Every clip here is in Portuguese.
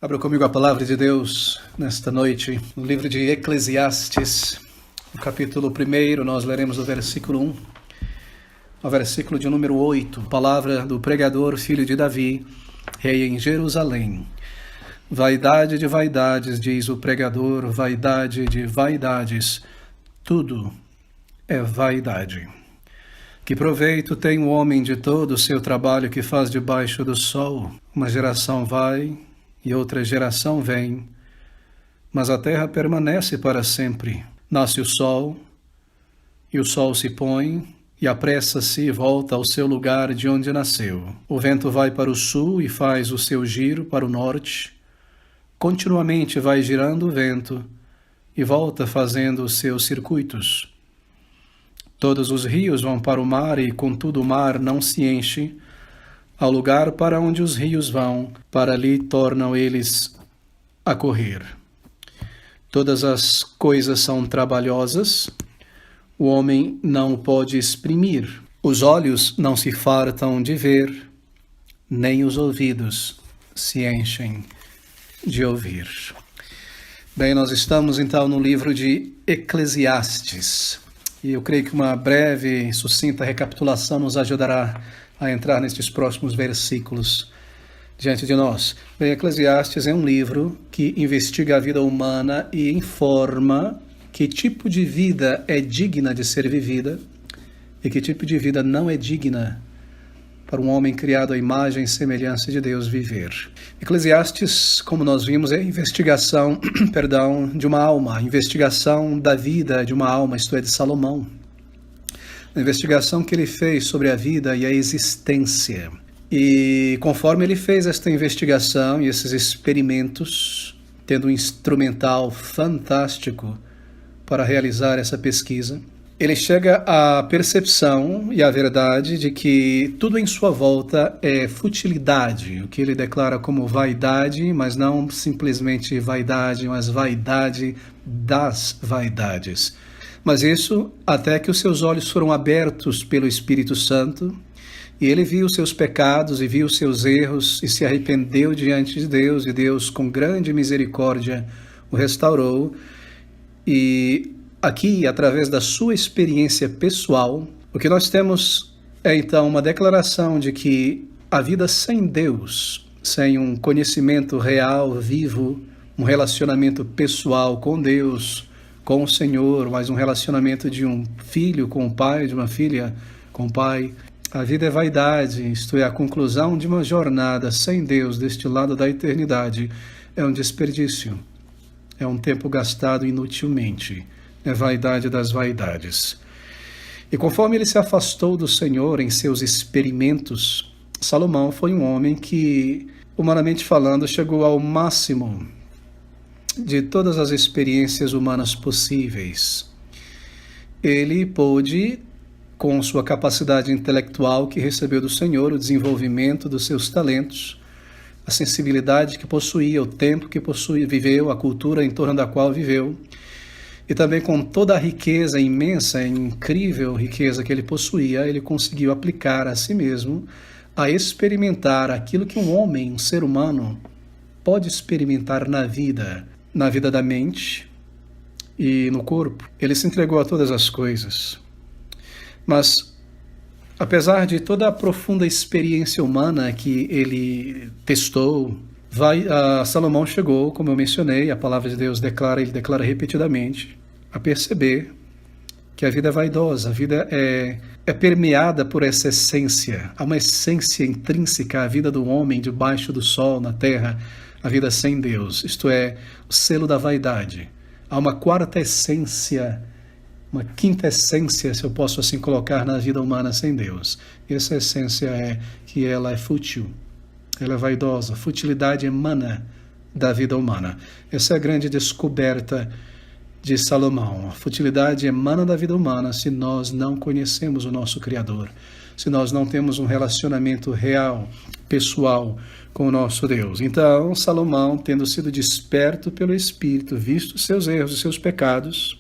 Abra comigo a palavra de Deus nesta noite, no livro de Eclesiastes, no capítulo 1, nós leremos o versículo 1, ao versículo de número 8, palavra do pregador, filho de Davi, rei em Jerusalém. Vaidade de vaidades, diz o pregador, vaidade de vaidades, tudo é vaidade. Que proveito tem o homem de todo o seu trabalho que faz debaixo do sol? Uma geração vai e outra geração vem, mas a terra permanece para sempre. Nasce o sol, e o sol se põe, e apressa-se e volta ao seu lugar de onde nasceu. O vento vai para o sul e faz o seu giro para o norte. Continuamente vai girando o vento e volta fazendo os seus circuitos. Todos os rios vão para o mar e, contudo, o mar não se enche. Ao lugar para onde os rios vão, para ali tornam eles a correr. Todas as coisas são trabalhosas, o homem não pode exprimir. Os olhos não se fartam de ver, nem os ouvidos se enchem de ouvir. Bem, nós estamos então no livro de Eclesiastes, e eu creio que uma breve e sucinta recapitulação nos ajudará a entrar nestes próximos versículos diante de nós. Bem, Eclesiastes é um livro que investiga a vida humana e informa que tipo de vida é digna de ser vivida e que tipo de vida não é digna para um homem criado à imagem e semelhança de Deus viver. Eclesiastes, como nós vimos, é a investigação, de uma alma, a investigação da vida de uma alma, isto é, de Salomão. A investigação que ele fez sobre a vida e a existência. E conforme ele fez esta investigação e esses experimentos, tendo um instrumental fantástico para realizar essa pesquisa, ele chega à percepção e à verdade de que tudo em sua volta é futilidade, o que ele declara como vaidade, mas não simplesmente vaidade, mas vaidade das vaidades. Mas isso até que os seus olhos foram abertos pelo Espírito Santo e ele viu os seus pecados e viu os seus erros e se arrependeu diante de Deus, e Deus, com grande misericórdia, o restaurou. E aqui, através da sua experiência pessoal, o que nós temos é então uma declaração de que a vida sem Deus, sem um conhecimento real, vivo, um relacionamento pessoal com Deus, com o Senhor, mas um relacionamento de um filho com o pai, de uma filha com o pai. A vida é vaidade, isto é, a conclusão de uma jornada sem Deus deste lado da eternidade é um desperdício, é um tempo gastado inutilmente, é vaidade das vaidades. E conforme ele se afastou do Senhor em seus experimentos, Salomão foi um homem que, humanamente falando, chegou ao máximo de todas as experiências humanas possíveis. Ele pôde, com sua capacidade intelectual que recebeu do Senhor, o desenvolvimento dos seus talentos, a sensibilidade que possuía, o tempo que viveu, a cultura em torno da qual viveu, e também com toda a riqueza imensa, incrível riqueza que ele possuía, ele conseguiu aplicar a si mesmo, a experimentar aquilo que um homem, um ser humano, pode experimentar na vida da mente e no corpo. Ele se entregou a todas as coisas. Mas, apesar de toda a profunda experiência humana que ele testou, Salomão chegou, como eu mencionei, a palavra de Deus ele declara repetidamente, a perceber que a vida é vaidosa, a vida é permeada por essa essência. Há uma essência intrínseca à vida do homem debaixo do sol, na terra, a vida sem Deus, isto é, o selo da vaidade. Há uma quarta essência, uma quinta essência, se eu posso assim colocar, na vida humana sem Deus. E essa essência é que ela é fútil, ela é vaidosa, futilidade emana da vida humana. Essa é a grande descoberta de Salomão. A futilidade emana da vida humana se nós não conhecemos o nosso Criador, se nós não temos um relacionamento real, pessoal, com o nosso Deus. Então, Salomão, tendo sido desperto pelo Espírito, visto seus erros e seus pecados,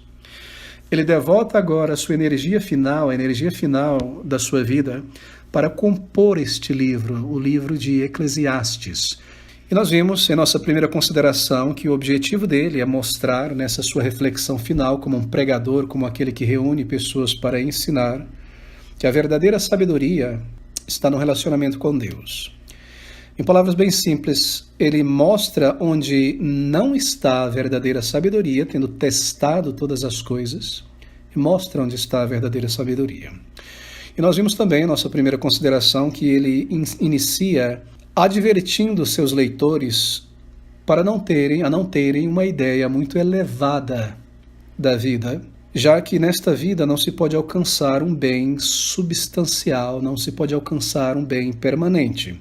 ele devota agora a sua energia final, a energia final da sua vida, para compor este livro, o livro de Eclesiastes. E nós vimos em nossa primeira consideração que o objetivo dele é mostrar nessa sua reflexão final como um pregador, como aquele que reúne pessoas para ensinar, que a verdadeira sabedoria está no relacionamento com Deus. Em palavras bem simples, ele mostra onde não está a verdadeira sabedoria, tendo testado todas as coisas, e mostra onde está a verdadeira sabedoria. E nós vimos também, em nossa primeira consideração, que ele inicia advertindo seus leitores para não terem uma ideia muito elevada da vida, já que nesta vida não se pode alcançar um bem substancial, não se pode alcançar um bem permanente.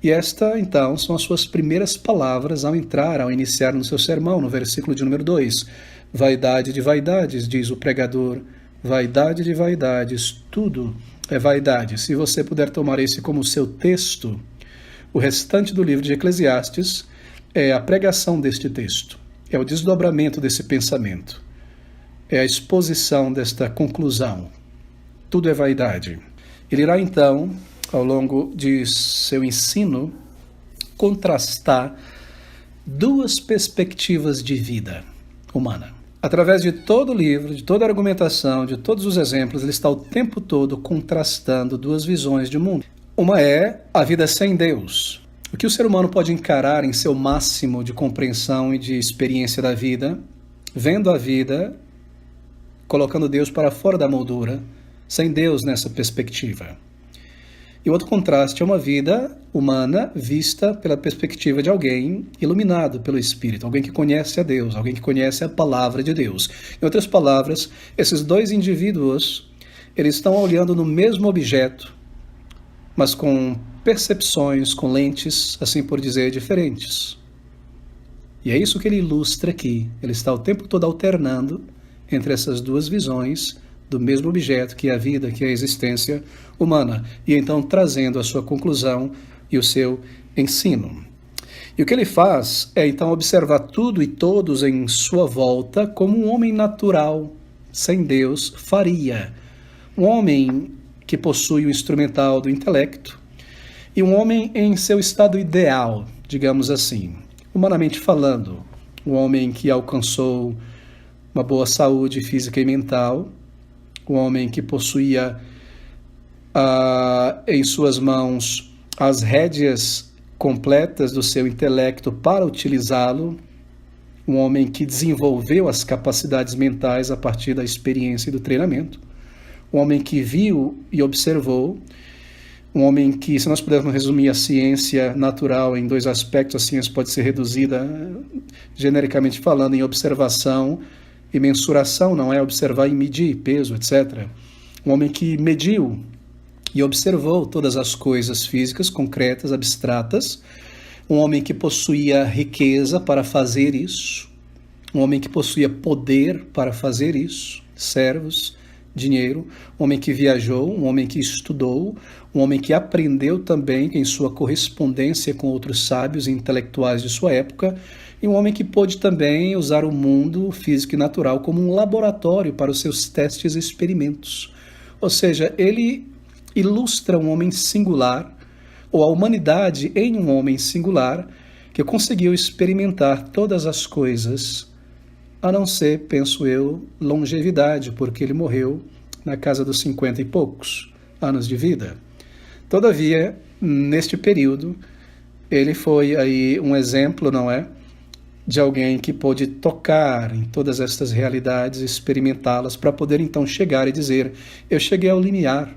E esta, então, são as suas primeiras palavras ao iniciar no seu sermão, no versículo de número 2. Vaidade de vaidades, diz o pregador, vaidade de vaidades, tudo é vaidade. Se você puder tomar esse como seu texto, o restante do livro de Eclesiastes é a pregação deste texto, é o desdobramento desse pensamento, é a exposição desta conclusão. Tudo é vaidade. Ele irá então, ao longo de seu ensino, contrastar duas perspectivas de vida humana. Através de todo o livro, de toda a argumentação, de todos os exemplos, ele está o tempo todo contrastando duas visões de mundo. Uma é a vida sem Deus. O que o ser humano pode encarar em seu máximo de compreensão e de experiência da vida, vendo a vida, colocando Deus para fora da moldura, sem Deus nessa perspectiva. E o outro contraste é uma vida humana vista pela perspectiva de alguém iluminado pelo Espírito, alguém que conhece a Deus, alguém que conhece a palavra de Deus. Em outras palavras, esses dois indivíduos, eles estão olhando no mesmo objeto, mas com percepções, com lentes, assim por dizer, diferentes. E é isso que ele ilustra aqui. Ele está o tempo todo alternando entre essas duas visões do mesmo objeto, que é a vida, que é a existência humana, e então trazendo a sua conclusão e o seu ensino. E o que ele faz é então observar tudo e todos em sua volta como um homem natural, sem Deus, faria. Um homem que possui o instrumental do intelecto e um homem em seu estado ideal, digamos assim, humanamente falando, um homem que alcançou uma boa saúde física e mental, um homem que possuía em suas mãos as rédeas completas do seu intelecto para utilizá-lo, um homem que desenvolveu as capacidades mentais a partir da experiência e do treinamento, um homem que viu e observou, um homem que, se nós pudermos resumir a ciência natural em dois aspectos, a ciência pode ser reduzida, genericamente falando, em observação e mensuração, não é observar e medir peso, etc. Um homem que mediu e observou todas as coisas físicas, concretas, abstratas, um homem que possuía riqueza para fazer isso, um homem que possuía poder para fazer isso, servos, dinheiro, um homem que viajou, um homem que estudou, um homem que aprendeu também em sua correspondência com outros sábios e intelectuais de sua época, e um homem que pôde também usar o mundo físico e natural como um laboratório para os seus testes e experimentos. Ou seja, ele ilustra um homem singular, ou a humanidade em um homem singular, que conseguiu experimentar todas as coisas, a não ser, penso eu, longevidade, porque ele morreu na casa dos 50 e poucos anos de vida. Todavia, neste período, ele foi aí um exemplo, não é? De alguém que pôde tocar em todas estas realidades, experimentá-las, para poder então chegar e dizer: eu cheguei ao limiar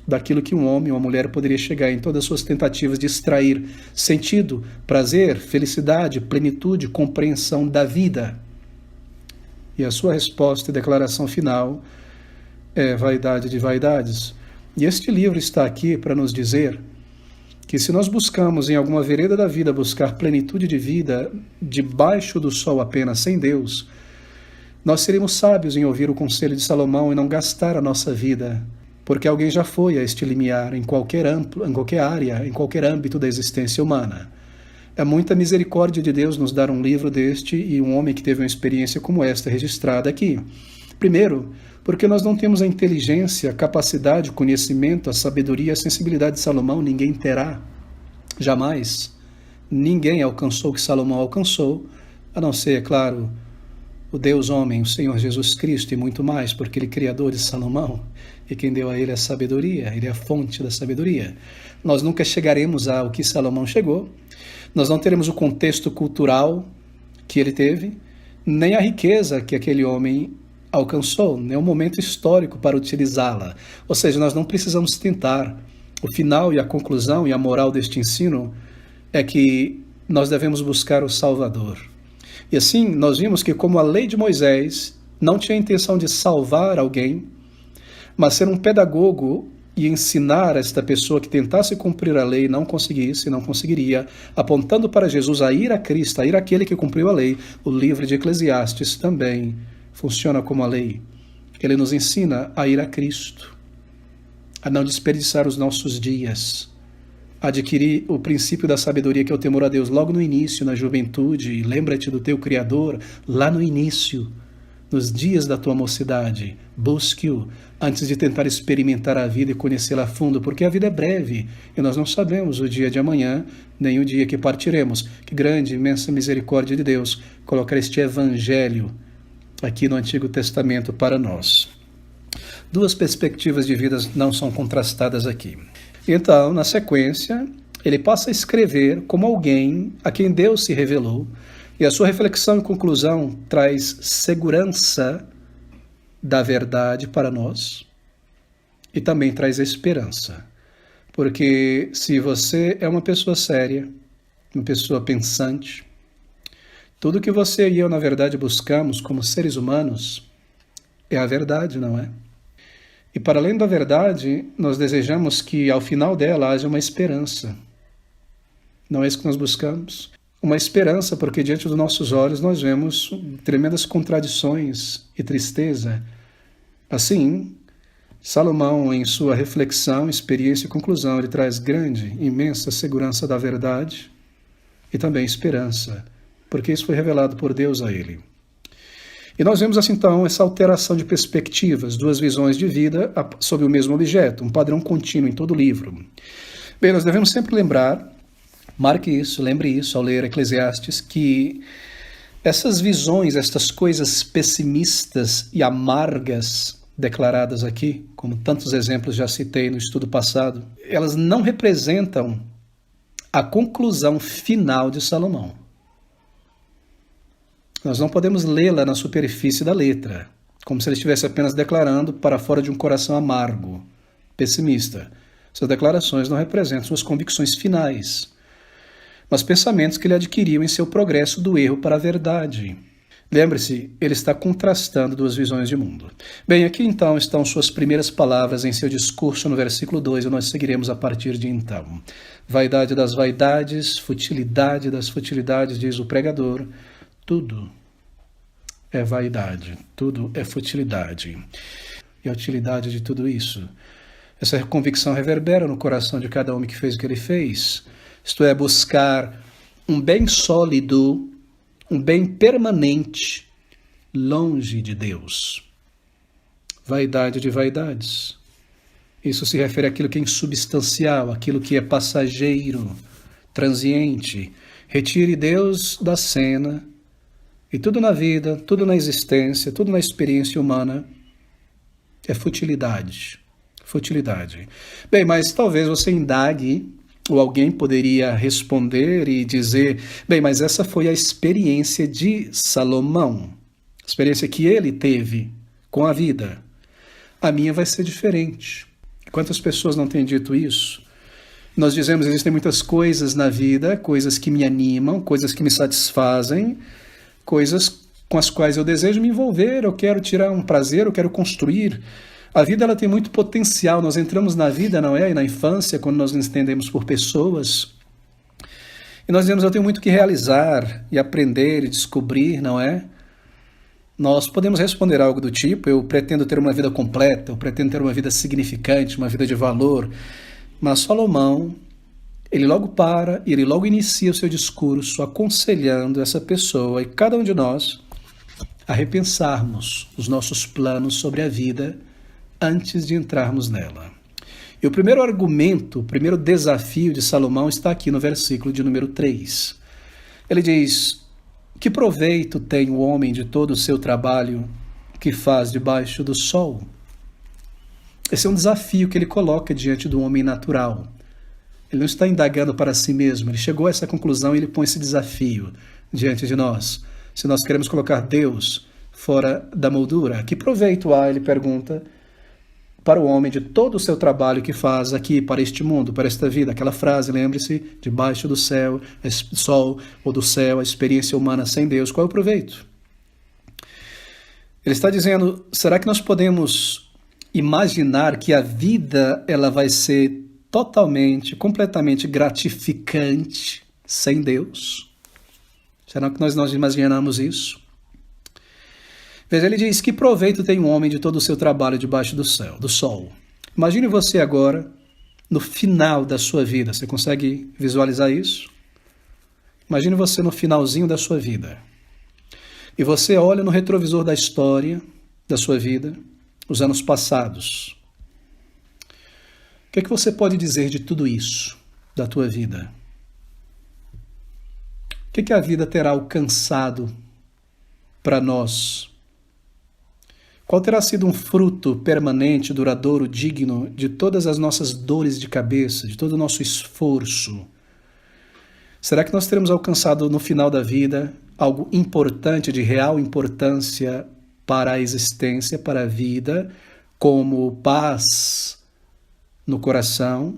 daquilo que um homem ou uma mulher poderia chegar em todas as suas tentativas de extrair sentido, prazer, felicidade, plenitude, compreensão da vida. E a sua resposta e declaração final é vaidade de vaidades. E este livro está aqui para nos dizer que se nós buscamos em alguma vereda da vida buscar plenitude de vida debaixo do sol apenas, sem Deus, nós seremos sábios em ouvir o conselho de Salomão e não gastar a nossa vida, porque alguém já foi a este limiar em qualquer área, em qualquer âmbito da existência humana. É muita misericórdia de Deus nos dar um livro deste e um homem que teve uma experiência como esta registrada aqui. Primeiro, porque nós não temos a inteligência, a capacidade, o conhecimento, a sabedoria, a sensibilidade de Salomão, ninguém terá, jamais, ninguém alcançou o que Salomão alcançou, a não ser, é claro, o Deus homem, o Senhor Jesus Cristo e muito mais, porque Ele é criador de Salomão e quem deu a Ele a sabedoria, Ele é a fonte da sabedoria. Nós nunca chegaremos ao que Salomão chegou, nós não teremos o contexto cultural que ele teve, nem a riqueza que aquele homem alcançou, nem o momento histórico para utilizá-la. Ou seja, nós não precisamos tentar. O final e a conclusão e a moral deste ensino é que nós devemos buscar o Salvador. E assim, nós vimos que como a lei de Moisés não tinha a intenção de salvar alguém, mas ser um pedagogo e ensinar esta pessoa que tentasse cumprir a lei e não conseguisse, não conseguiria, apontando para Jesus a ir a Cristo, a ir àquele que cumpriu a lei. O livro de Eclesiastes também funciona como a lei. Ele nos ensina a ir a Cristo, a não desperdiçar os nossos dias, a adquirir o princípio da sabedoria que é o temor a Deus logo no início, na juventude. Lembra-te do teu Criador lá no início, nos dias da tua mocidade. Busque-o antes de tentar experimentar a vida e conhecê-la a fundo, porque a vida é breve e nós não sabemos o dia de amanhã, nem o dia que partiremos. Que grande, imensa misericórdia de Deus colocar este evangelho aqui no Antigo Testamento para nós. Duas perspectivas de vida não são contrastadas aqui. Então, na sequência, ele passa a escrever como alguém a quem Deus se revelou, e a sua reflexão e conclusão traz segurança da verdade para nós e também traz esperança. Porque se você é uma pessoa séria, uma pessoa pensante, tudo que você e eu, na verdade, buscamos como seres humanos é a verdade, não é? E para além da verdade, nós desejamos que ao final dela haja uma esperança. Não é isso que nós buscamos? Uma esperança, porque diante dos nossos olhos nós vemos tremendas contradições e tristeza. Assim, Salomão, em sua reflexão, experiência e conclusão, ele traz grande, imensa segurança da verdade e também esperança, porque isso foi revelado por Deus a ele. E nós vemos assim então essa alteração de perspectivas, duas visões de vida sobre o mesmo objeto, um padrão contínuo em todo o livro. Bem, nós devemos sempre lembrar, marque isso, lembre isso ao ler Eclesiastes, que essas visões, estas coisas pessimistas e amargas declaradas aqui, como tantos exemplos já citei no estudo passado, elas não representam a conclusão final de Salomão. Nós não podemos lê-la na superfície da letra, como se ele estivesse apenas declarando para fora de um coração amargo, pessimista. Suas declarações não representam suas convicções finais, mas pensamentos que ele adquiriu em seu progresso do erro para a verdade. Lembre-se, ele está contrastando duas visões de mundo. Bem, aqui então estão suas primeiras palavras em seu discurso no versículo 2, e nós seguiremos a partir de então. Vaidade das vaidades, futilidade das futilidades, diz o pregador. Tudo é vaidade, tudo é futilidade. E a utilidade de tudo isso? Essa convicção reverbera no coração de cada homem que fez o que ele fez. Isto é, buscar um bem sólido, um bem permanente, longe de Deus. Vaidade de vaidades. Isso se refere àquilo que é insubstancial, àquilo que é passageiro, transiente. Retire Deus da cena, e tudo na vida, tudo na existência, tudo na experiência humana é futilidade. Futilidade. Bem, mas talvez você indague, ou alguém poderia responder e dizer, bem, mas essa foi a experiência de Salomão, a experiência que ele teve com a vida. A minha vai ser diferente. Quantas pessoas não têm dito isso? Nós dizemos, existem muitas coisas na vida, coisas que me animam, coisas que me satisfazem, coisas com as quais eu desejo me envolver, eu quero tirar um prazer, eu quero construir. A vida ela tem muito potencial, nós entramos na vida, não é? E na infância, quando nós nos entendemos por pessoas, e nós dizemos, eu tenho muito que realizar, e aprender, e descobrir, não é? Nós podemos responder algo do tipo, eu pretendo ter uma vida completa, eu pretendo ter uma vida significante, uma vida de valor, mas Salomão, ele logo para, e ele logo inicia o seu discurso aconselhando essa pessoa e cada um de nós a repensarmos os nossos planos sobre a vida antes de entrarmos nela. E o primeiro argumento, o primeiro desafio de Salomão está aqui no versículo de número 3. Ele diz: que proveito tem o homem de todo o seu trabalho que faz debaixo do sol? Esse é um desafio que ele coloca diante do homem natural. Ele não está indagando para si mesmo, ele chegou a essa conclusão e ele põe esse desafio diante de nós. Se nós queremos colocar Deus fora da moldura, que proveito há, ele pergunta, para o homem de todo o seu trabalho que faz aqui para este mundo, para esta vida? Aquela frase, lembre-se, debaixo do céu, sol ou do céu, a experiência humana sem Deus, qual é o proveito? Ele está dizendo, será que nós podemos imaginar que a vida ela vai ser totalmente, completamente gratificante sem Deus? Será que nós imaginamos isso? Veja, ele diz, que proveito tem um homem de todo o seu trabalho debaixo do céu, do sol? Imagine você agora, no final da sua vida. Você consegue visualizar isso? Imagine você no finalzinho da sua vida. E você olha no retrovisor da história da sua vida, os anos passados. O que é que você pode dizer de tudo isso, da tua vida? O que é que a vida terá alcançado para nós? Qual terá sido um fruto permanente, duradouro, digno de todas as nossas dores de cabeça, de todo o nosso esforço? Será que nós teremos alcançado no final da vida algo importante, de real importância para a existência, para a vida, como paz no coração,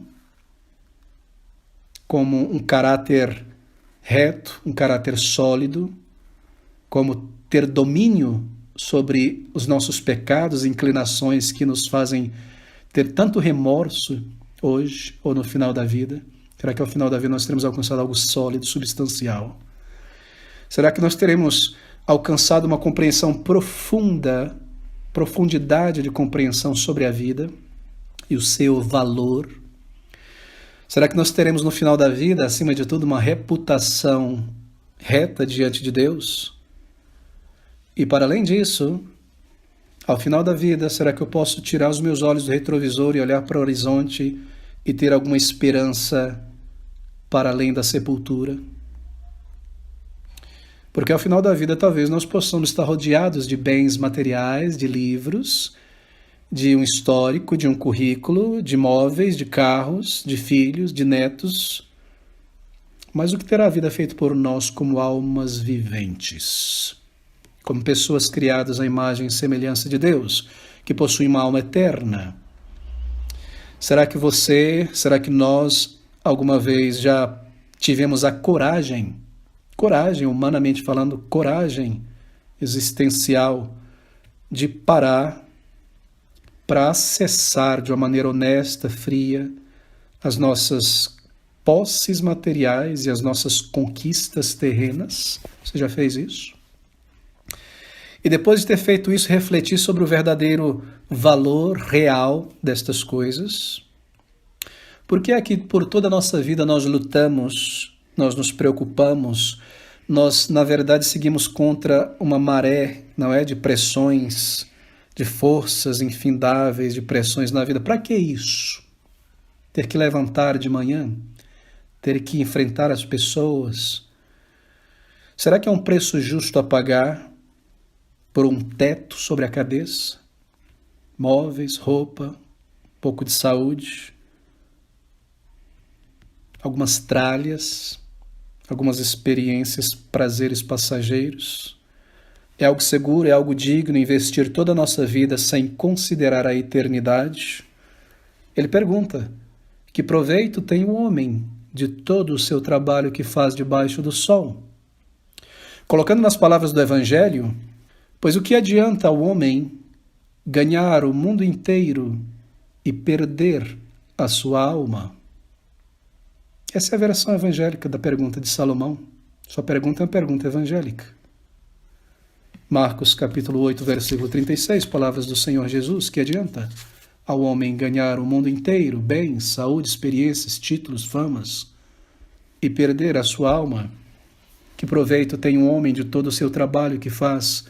como um caráter reto, um caráter sólido, como ter domínio sobre os nossos pecados e inclinações que nos fazem ter tanto remorso hoje ou no final da vida? Será que ao final da vida nós teremos alcançado algo sólido, substancial? Será que nós teremos alcançado uma compreensão profunda, profundidade de compreensão sobre a vida e o seu valor? Será que nós teremos no final da vida, acima de tudo, uma reputação reta diante de Deus? E para além disso, ao final da vida, será que eu posso tirar os meus olhos do retrovisor e olhar para o horizonte e ter alguma esperança para além da sepultura? Porque ao final da vida, talvez nós possamos estar rodeados de bens materiais, de livros, de um histórico, de um currículo, de móveis, de carros, de filhos, de netos. Mas o que terá a vida feito por nós como almas viventes? Como pessoas criadas à imagem e semelhança de Deus, que possuem uma alma eterna? Será que nós, alguma vez já tivemos a coragem, humanamente falando, coragem existencial, de parar para acessar de uma maneira honesta, fria, as nossas posses materiais e as nossas conquistas terrenas? Você já fez isso? E depois de ter feito isso, refletir sobre o verdadeiro valor real destas coisas? Por que é que por toda a nossa vida nós lutamos, nós nos preocupamos, nós, na verdade, seguimos contra uma maré, não é, de pressões, de forças infindáveis, de pressões na vida? Para que isso? Ter que levantar de manhã? Ter que enfrentar as pessoas? Será que é um preço justo a pagar por um teto sobre a cabeça? Móveis, roupa, um pouco de saúde, algumas tralhas, algumas experiências, prazeres passageiros? É algo seguro, é algo digno investir toda a nossa vida sem considerar a eternidade? Ele pergunta, que proveito tem o homem de todo o seu trabalho que faz debaixo do sol? Colocando nas palavras do Evangelho, pois o que adianta ao homem ganhar o mundo inteiro e perder a sua alma? Essa é a versão evangélica da pergunta de Salomão. Sua pergunta é uma pergunta evangélica. Marcos capítulo 8, versículo 36, palavras do Senhor Jesus, que adianta ao homem ganhar o mundo inteiro, bens, saúde, experiências, títulos, famas, e perder a sua alma? Que proveito tem um homem de todo o seu trabalho que faz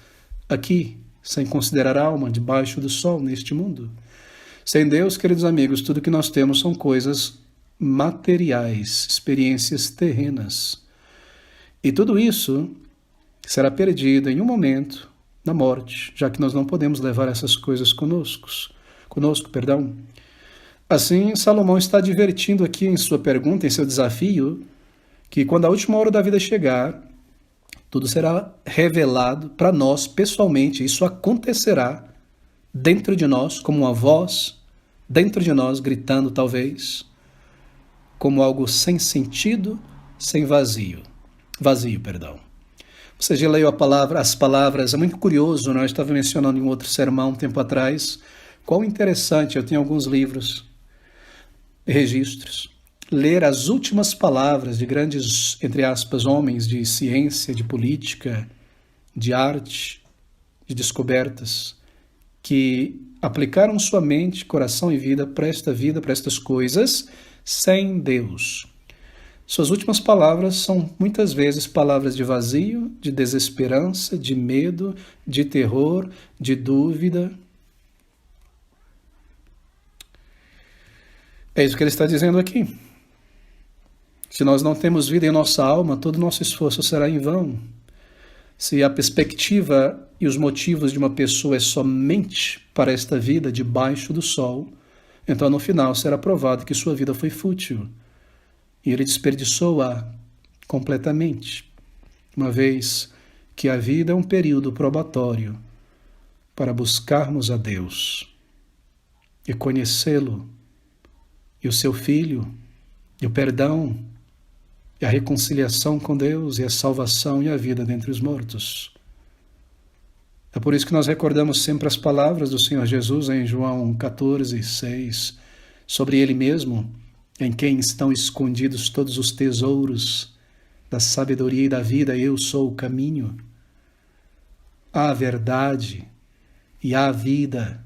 aqui, sem considerar a alma, debaixo do sol, neste mundo? Sem Deus, queridos amigos, tudo que nós temos são coisas materiais, experiências terrenas. E tudo isso será perdido em um momento, na morte, já que nós não podemos levar essas coisas conosco. Assim, Salomão está advertindo aqui em sua pergunta, em seu desafio, que quando a última hora da vida chegar, tudo será revelado para nós pessoalmente. Isso acontecerá dentro de nós, como uma voz dentro de nós, gritando talvez, como algo sem sentido, sem vazio. Você já leu as palavras, é muito curioso, eu estava mencionando em um outro sermão um tempo atrás, qual interessante, eu tenho alguns livros, registros, ler as últimas palavras de grandes, entre aspas, homens de ciência, de política, de arte, de descobertas, que aplicaram sua mente, coração e vida para estas coisas, sem Deus. Suas últimas palavras são muitas vezes palavras de vazio, de desesperança, de medo, de terror, de dúvida. É isso que ele está dizendo aqui. Se nós não temos vida em nossa alma, todo o nosso esforço será em vão. Se a perspectiva e os motivos de uma pessoa é somente para esta vida debaixo do sol, então no final será provado que sua vida foi fútil. E ele desperdiçou-a completamente, uma vez que a vida é um período probatório para buscarmos a Deus e conhecê-lo, e o seu Filho, e o perdão, e a reconciliação com Deus, e a salvação e a vida dentre os mortos. É por isso que nós recordamos sempre as palavras do Senhor Jesus em João 14:6, sobre Ele mesmo, em quem estão escondidos todos os tesouros da sabedoria e da vida. Eu sou o caminho, a verdade e a vida.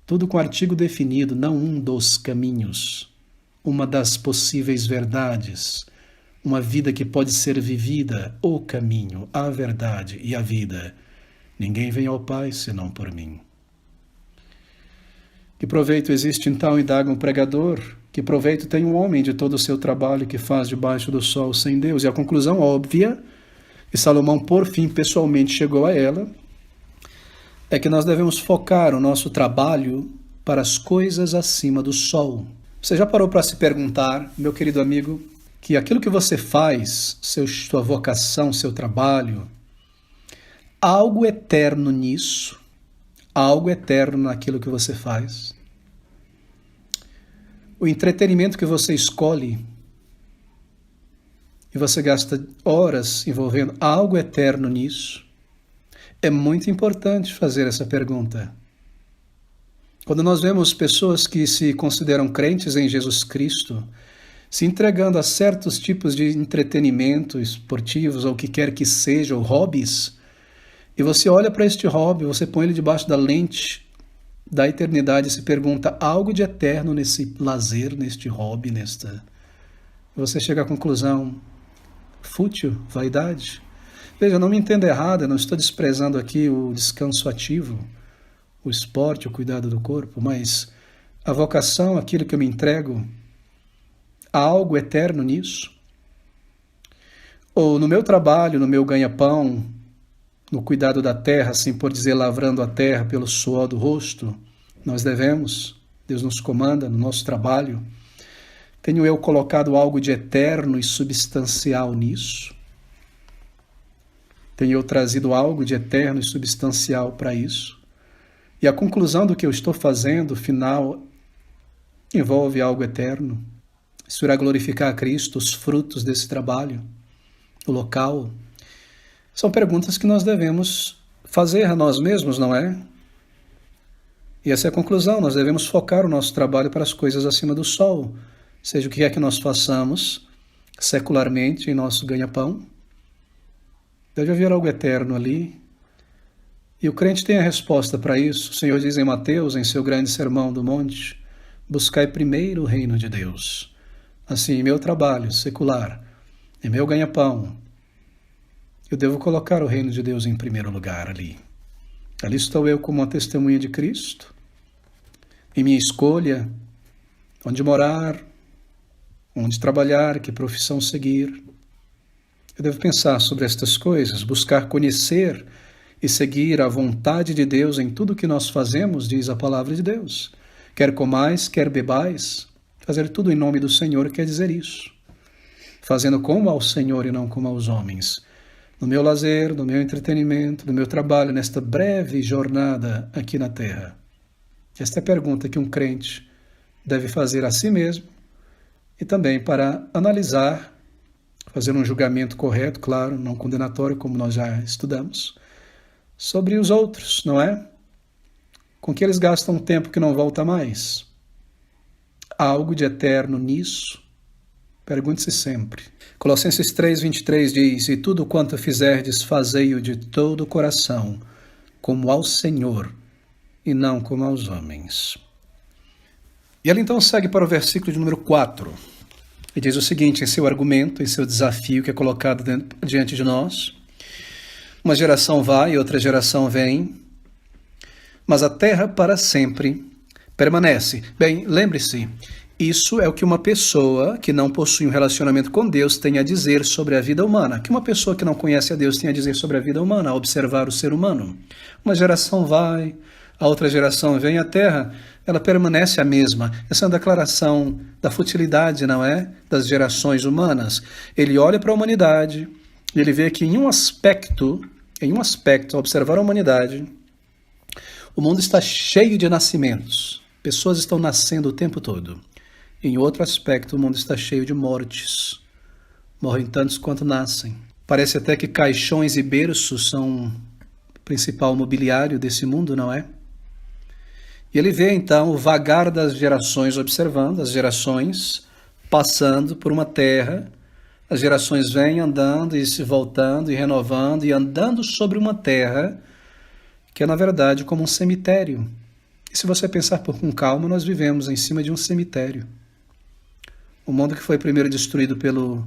Tudo com artigo definido, não um dos caminhos, uma das possíveis verdades, uma vida que pode ser vivida, o caminho, a verdade e a vida. Ninguém vem ao Pai senão por mim. Que proveito existe então, indaga um pregador? Que proveito tem um homem de todo o seu trabalho que faz debaixo do sol sem Deus? E a conclusão óbvia, e Salomão por fim pessoalmente chegou a ela, é que nós devemos focar o nosso trabalho para as coisas acima do sol. Você já parou para se perguntar, meu querido amigo, que aquilo que você faz, sua vocação, seu trabalho, há algo eterno nisso? Há algo eterno naquilo que você faz? O entretenimento que você escolhe e você gasta horas envolvendo, há algo eterno nisso? É muito importante fazer essa pergunta. Quando nós vemos pessoas que se consideram crentes em Jesus Cristo, se entregando a certos tipos de entretenimento, esportivos, ou o que quer que seja, ou hobbies, e você olha para este hobby, você põe ele debaixo da lente da eternidade e se pergunta, há algo de eterno nesse lazer, neste hobby, Você chega à conclusão, fútil, vaidade. Veja, não me entenda errado, eu não estou desprezando aqui o descanso ativo, o esporte, o cuidado do corpo, mas a vocação, aquilo que eu me entrego, há algo eterno nisso? Ou no meu trabalho, no meu ganha-pão, no cuidado da terra, assim por dizer, lavrando a terra pelo suor do rosto, nós devemos, Deus nos comanda no nosso trabalho. Tenho eu colocado algo de eterno e substancial nisso? Tenho eu trazido algo de eterno e substancial para isso? E a conclusão do que eu estou fazendo, final, envolve algo eterno? Isso irá glorificar a Cristo, os frutos desse trabalho, o local? São perguntas que nós devemos fazer a nós mesmos, não é? E essa é a conclusão, nós devemos focar o nosso trabalho para as coisas acima do sol, seja o que é que nós façamos secularmente em nosso ganha-pão. Deve haver algo eterno ali. E o crente tem a resposta para isso. O Senhor diz em Mateus, em seu grande sermão do monte, buscai primeiro o reino de Deus. Assim, em meu trabalho secular, em meu ganha-pão, eu devo colocar o reino de Deus em primeiro lugar ali. Ali estou eu como uma testemunha de Cristo, em minha escolha, onde morar, onde trabalhar, que profissão seguir. Eu devo pensar sobre estas coisas, buscar conhecer e seguir a vontade de Deus em tudo que nós fazemos, diz a palavra de Deus. Quer comais, quer bebais, fazer tudo em nome do Senhor quer dizer isso. Fazendo como ao Senhor e não como aos homens. No meu lazer, no meu entretenimento, no meu trabalho, nesta breve jornada aqui na terra. Esta é a pergunta que um crente deve fazer a si mesmo e também para analisar, fazer um julgamento correto, claro, não condenatório, como nós já estudamos, sobre os outros, não é? Com que eles gastam um tempo que não volta mais. Há algo de eterno nisso? Pergunte-se sempre. Colossenses 3:23 diz: E tudo quanto fizerdes, fazei-o de todo o coração, como ao Senhor, e não como aos homens. E ela então segue para o versículo de número 4. E diz o seguinte, em seu argumento, em seu desafio que é colocado diante de nós: Uma geração vai e outra geração vem, mas a terra para sempre permanece. Bem, lembre-se, isso é o que uma pessoa que não possui um relacionamento com Deus tem a dizer sobre a vida humana. O que uma pessoa que não conhece a Deus tem a dizer sobre a vida humana, a observar o ser humano. Uma geração vai, a outra geração vem, a terra, ela permanece a mesma. Essa é uma declaração da futilidade, não é? Das gerações humanas. Ele olha para a humanidade, ele vê que em um aspecto, ao observar a humanidade, o mundo está cheio de nascimentos. Pessoas estão nascendo o tempo todo. Em outro aspecto, o mundo está cheio de mortes. Morrem tantos quanto nascem. Parece até que caixões e berços são o principal mobiliário desse mundo, não é? E ele vê então o vagar das gerações, observando as gerações passando por uma terra. As gerações vêm andando e se voltando e renovando e andando sobre uma terra que é na verdade como um cemitério. E se você pensar com calma, nós vivemos em cima de um cemitério. O mundo que foi primeiro destruído pelo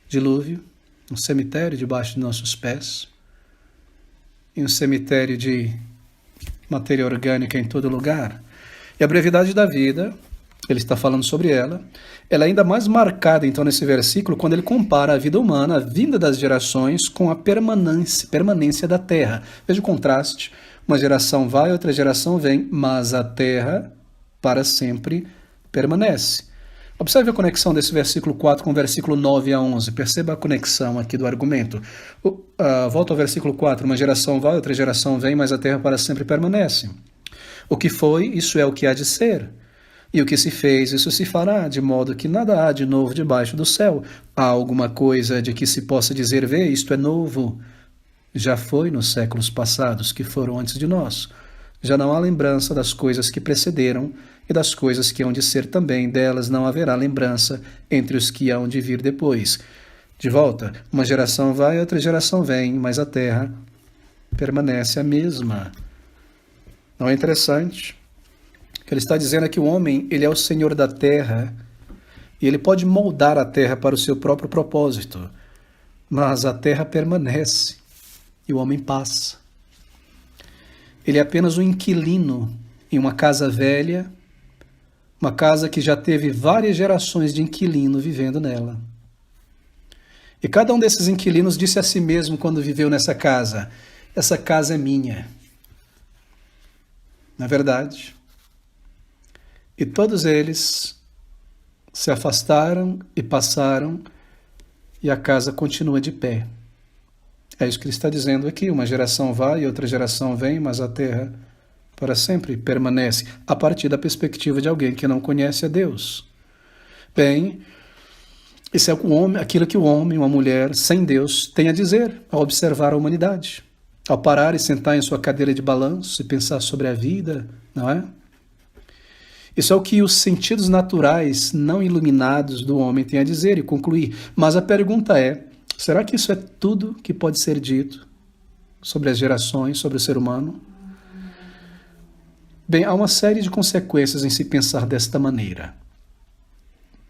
dilúvio, um cemitério debaixo de nossos pés, e um cemitério de matéria orgânica em todo lugar. E a brevidade da vida, ele está falando sobre ela, ela é ainda mais marcada então nesse versículo quando ele compara a vida humana, a vinda das gerações, com a permanência da terra. Veja o contraste. Uma geração vai, outra geração vem, mas a terra para sempre permanece. Observe a conexão desse versículo 4 com o versículo 9 a 11. Perceba a conexão aqui do argumento. Volta ao versículo 4. Uma geração vai, outra geração vem, mas a terra para sempre permanece. O que foi, isso é o que há de ser. E o que se fez, isso se fará, de modo que nada há de novo debaixo do céu. Há alguma coisa de que se possa dizer, vê, isto é novo. Já foi nos séculos passados, que foram antes de nós. Já não há lembrança das coisas que precederam, e das coisas que hão de ser também, delas não haverá lembrança entre os que hão de vir depois. De volta, uma geração vai, outra geração vem, mas a terra permanece a mesma. Não é interessante? O que ele está dizendo é que o homem, ele é o senhor da terra, e ele pode moldar a terra para o seu próprio propósito, mas a terra permanece, e o homem passa. Ele é apenas um inquilino em uma casa velha, uma casa que já teve várias gerações de inquilino vivendo nela. E cada um desses inquilinos disse a si mesmo quando viveu nessa casa, essa casa é minha. Na verdade, e todos eles se afastaram e passaram, e a casa continua de pé. É isso que ele está dizendo aqui, uma geração vai e outra geração vem, mas a terra para sempre permanece, a partir da perspectiva de alguém que não conhece a Deus. Bem, isso é aquilo que o homem, uma mulher sem Deus, tem a dizer ao observar a humanidade, ao parar e sentar em sua cadeira de balanço e pensar sobre a vida, não é? Isso é o que os sentidos naturais não iluminados do homem têm a dizer e concluir. Mas a pergunta é, será que isso é tudo que pode ser dito sobre as gerações, sobre o ser humano? Bem, há uma série de consequências em se pensar desta maneira.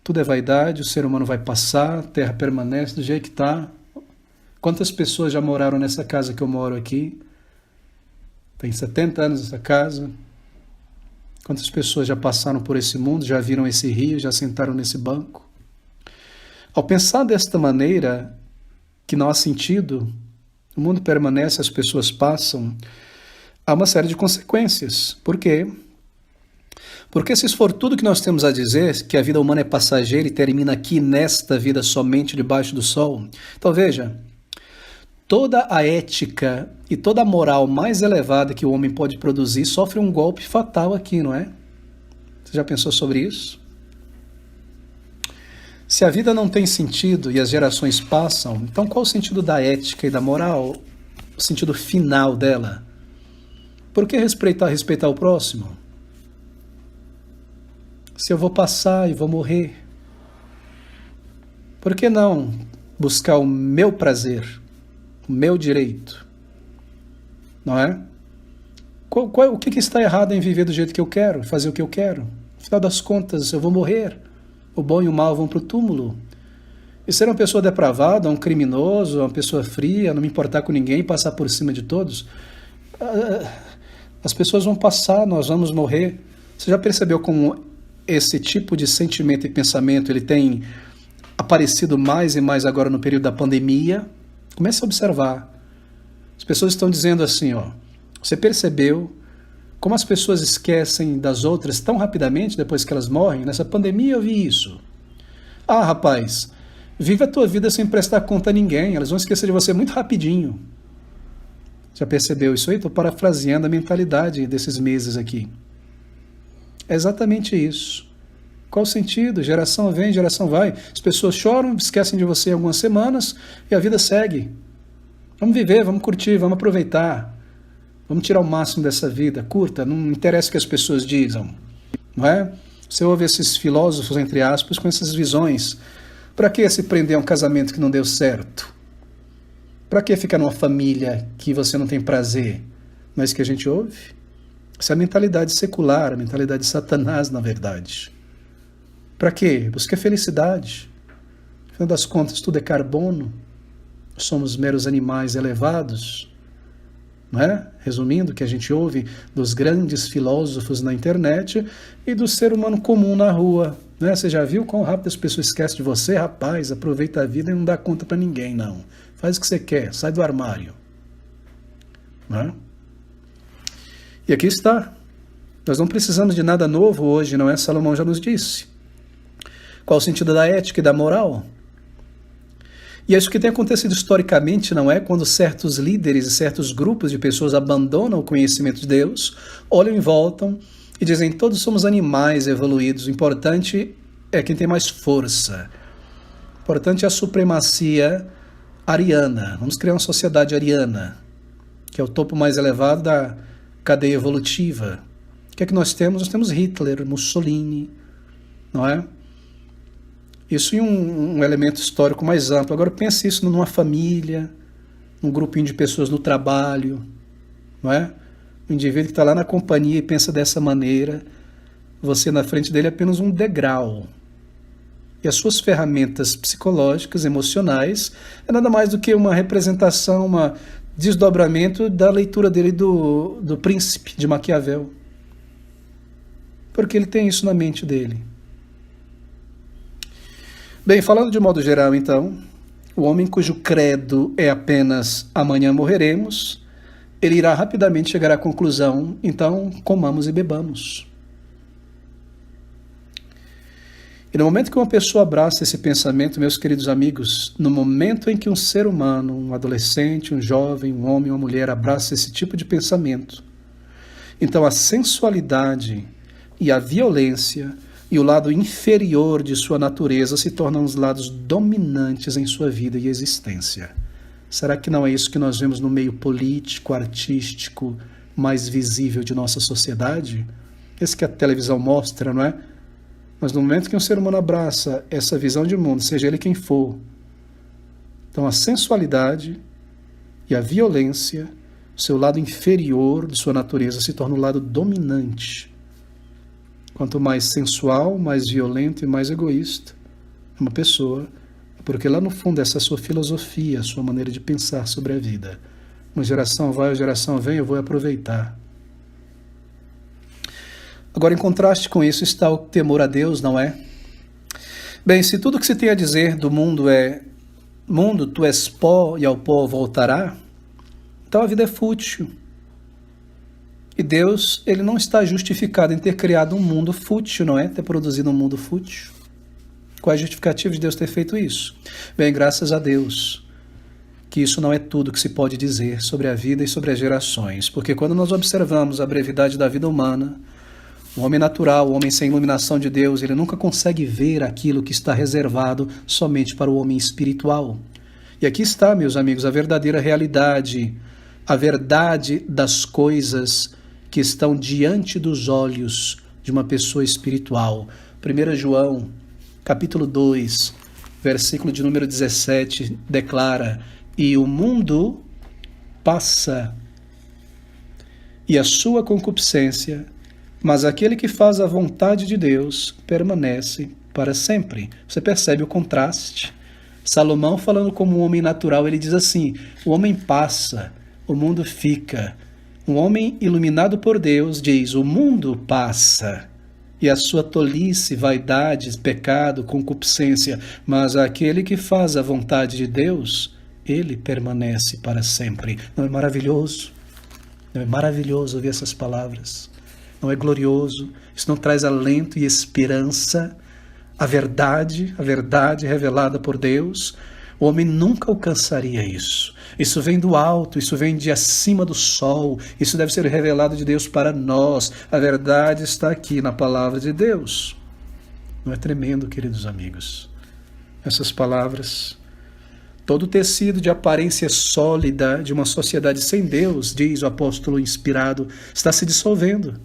Tudo é vaidade, o ser humano vai passar, a terra permanece do jeito que está. Quantas pessoas já moraram nessa casa que eu moro aqui? Tem 70 anos essa casa. Quantas pessoas já passaram por esse mundo, já viram esse rio, já sentaram nesse banco? Ao pensar desta maneira, que não há sentido, o mundo permanece, as pessoas passam, há uma série de consequências. Por quê? Porque se for tudo que nós temos a dizer, que a vida humana é passageira e termina aqui nesta vida somente debaixo do sol, então veja, toda a ética e toda a moral mais elevada que o homem pode produzir sofre um golpe fatal aqui, não é? Você já pensou sobre isso? Se a vida não tem sentido e as gerações passam, então qual o sentido da ética e da moral? O sentido final dela? Por que respeitar o próximo? Se eu vou passar e vou morrer, por que não buscar o meu prazer, o meu direito? Não é? O que está errado em viver do jeito que eu quero, fazer o que eu quero? Afinal das contas, eu vou morrer. O bom e o mal vão para o túmulo. E ser uma pessoa depravada, um criminoso, uma pessoa fria, não me importar com ninguém, passar por cima de todos, as pessoas vão passar, nós vamos morrer. Você já percebeu como esse tipo de sentimento e pensamento ele tem aparecido mais e mais agora no período da pandemia? Comece a observar. As pessoas estão dizendo assim, você percebeu como as pessoas esquecem das outras tão rapidamente depois que elas morrem? Nessa pandemia eu vi isso. Ah, rapaz, vive a tua vida sem prestar conta a ninguém, elas vão esquecer de você muito rapidinho. Já percebeu isso aí? Estou parafraseando a mentalidade desses meses aqui. É exatamente isso. Qual o sentido? Geração vem, geração vai. As pessoas choram, esquecem de você algumas semanas e a vida segue. Vamos viver, vamos curtir, vamos aproveitar. Vamos tirar o máximo dessa vida, curta, não interessa o que as pessoas dizem, não é? Você ouve esses filósofos, entre aspas, com essas visões. Para que se prender a um casamento que não deu certo? Para que ficar numa família que você não tem prazer? Não é isso que a gente ouve? Essa é a mentalidade secular, a mentalidade de Satanás, na verdade. Para quê? Busca felicidade. Afinal das contas, tudo é carbono. Somos meros animais elevados. Não é? Resumindo, o que a gente ouve dos grandes filósofos na internet e do ser humano comum na rua. Né? Você já viu quão rápido as pessoas esquecem de você? Rapaz, aproveita a vida e não dá conta para ninguém, não. Faz o que você quer, sai do armário. Não é? E aqui está. Nós não precisamos de nada novo hoje, não é? Salomão já nos disse. Qual o sentido da ética e da moral? E é isso que tem acontecido historicamente, não é? Quando certos líderes e certos grupos de pessoas abandonam o conhecimento de Deus, olham e voltam e dizem, todos somos animais evoluídos, o importante é quem tem mais força. O importante é a supremacia ariana. Vamos criar uma sociedade ariana, que é o topo mais elevado da cadeia evolutiva. O que é que nós temos? Nós temos Hitler, Mussolini, não é? Isso em um elemento histórico mais amplo. Agora pense isso numa família, num grupinho de pessoas no trabalho, não é? O indivíduo que está lá na companhia e pensa dessa maneira, você na frente dele é apenas um degrau. E as suas ferramentas psicológicas, emocionais, é nada mais do que uma representação, um desdobramento da leitura dele do Príncipe de Maquiavel. Porque ele tem isso na mente dele. Bem, falando de modo geral, então, o homem cujo credo é apenas amanhã morreremos, ele irá rapidamente chegar à conclusão, então comamos e bebamos. E no momento que uma pessoa abraça esse pensamento, meus queridos amigos, no momento em que um ser humano, um adolescente, um jovem, um homem, uma mulher abraça esse tipo de pensamento, então a sensualidade e a violência e o lado inferior de sua natureza se tornam os lados dominantes em sua vida e existência. Será que não é isso que nós vemos no meio político, artístico, mais visível de nossa sociedade? Esse que a televisão mostra, não é? Mas no momento que um ser humano abraça essa visão de mundo, seja ele quem for, então a sensualidade e a violência, o seu lado inferior de sua natureza, se torna o lado dominante. Quanto mais sensual, mais violento e mais egoísta é uma pessoa, porque lá no fundo essa é a sua filosofia, a sua maneira de pensar sobre a vida. Uma geração vai, uma geração vem, eu vou aproveitar. Agora, em contraste com isso está o temor a Deus, não é? Bem, se tudo que se tem a dizer do mundo é mundo, tu és pó e ao pó voltará, então a vida é fútil. E Deus, ele não está justificado em ter criado um mundo fútil, não é? Ter produzido um mundo fútil. Qual é a justificativa de Deus ter feito isso? Bem, graças a Deus, que isso não é tudo que se pode dizer sobre a vida e sobre as gerações, porque quando nós observamos a brevidade da vida humana, o homem natural, o homem sem iluminação de Deus, ele nunca consegue ver aquilo que está reservado somente para o homem espiritual. E aqui está, meus amigos, a verdadeira realidade, a verdade das coisas que estão diante dos olhos de uma pessoa espiritual. 1 João, capítulo 2, versículo de número 17, declara: e o mundo passa, e a sua concupiscência, mas aquele que faz a vontade de Deus permanece para sempre. Você percebe o contraste? Salomão, falando como um homem natural, ele diz assim: o homem passa, o mundo fica. Um homem iluminado por Deus diz: o mundo passa, e a sua tolice, vaidade, pecado, concupiscência, mas aquele que faz a vontade de Deus, ele permanece para sempre. Não é maravilhoso? Não é maravilhoso ouvir essas palavras? Não é glorioso? Isso não traz alento e esperança? A verdade revelada por Deus, o homem nunca alcançaria isso. Isso vem do alto, isso vem de acima do sol, isso deve ser revelado de Deus para nós. A verdade está aqui na palavra de Deus. Não é tremendo, queridos amigos? Essas palavras, todo o tecido de aparência sólida de uma sociedade sem Deus, diz o apóstolo inspirado, está se dissolvendo.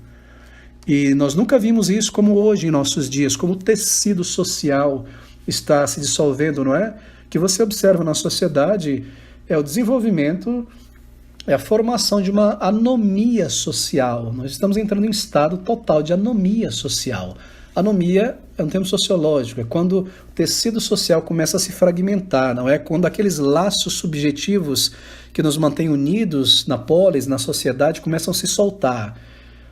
E nós nunca vimos isso como hoje em nossos dias, como o tecido social está se dissolvendo, não é? Que você observa na sociedade é o desenvolvimento, é a formação de uma anomia social. Nós estamos entrando em estado total de anomia social. Anomia é um termo sociológico, é quando o tecido social começa a se fragmentar, não é? Quando aqueles laços subjetivos que nos mantêm unidos na polis, na sociedade, começam a se soltar.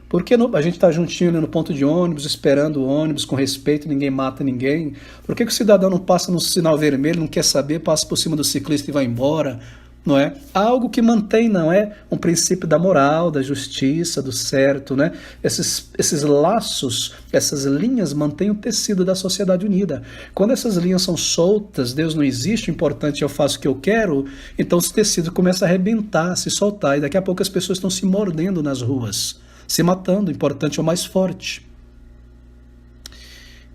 Porque a gente está juntinho ali no ponto de ônibus, esperando o ônibus com respeito, ninguém mata ninguém? Por que o cidadão não passa no sinal vermelho, não quer saber, passa por cima do ciclista e vai embora? Não é? Há algo que mantém, não é? Um princípio da moral, da justiça, do certo, né? Esses laços, essas linhas mantêm o tecido da sociedade unida. Quando essas linhas são soltas, Deus não existe, o importante é eu faço o que eu quero, então esse tecido começa a arrebentar, a se soltar, e daqui a pouco as pessoas estão se mordendo nas ruas, se matando, o importante é o mais forte.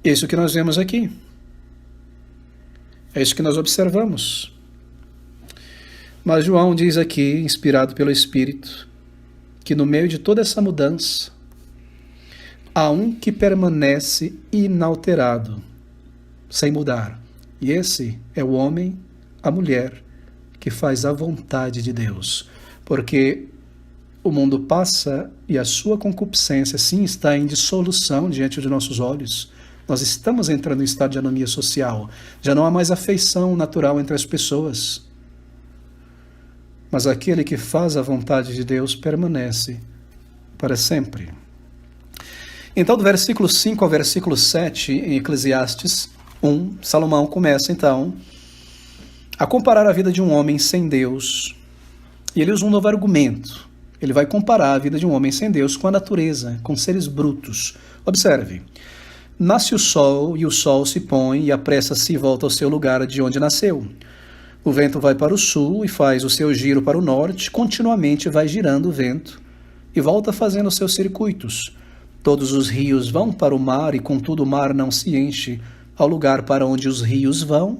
É isso que nós vemos aqui. É isso que nós observamos. Mas João diz aqui, inspirado pelo Espírito, que no meio de toda essa mudança, há um que permanece inalterado, sem mudar. E esse é o homem, a mulher, que faz a vontade de Deus. Porque o mundo passa e a sua concupiscência, sim, está em dissolução diante de nossos olhos. Nós estamos entrando em estado de anomia social. Já não há mais afeição natural entre as pessoas. Mas aquele que faz a vontade de Deus permanece para sempre. Então, do versículo 5 ao versículo 7, em Eclesiastes 1, Salomão começa, então, a comparar a vida de um homem sem Deus. E ele usa um novo argumento. Ele vai comparar a vida de um homem sem Deus com a natureza, com seres brutos. Observe. Nasce o sol, e o sol se põe, e apressa-se e volta ao seu lugar de onde nasceu. O vento vai para o sul e faz o seu giro para o norte, continuamente vai girando o vento, e volta fazendo os seus circuitos. Todos os rios vão para o mar, e contudo o mar não se enche. Ao lugar para onde os rios vão,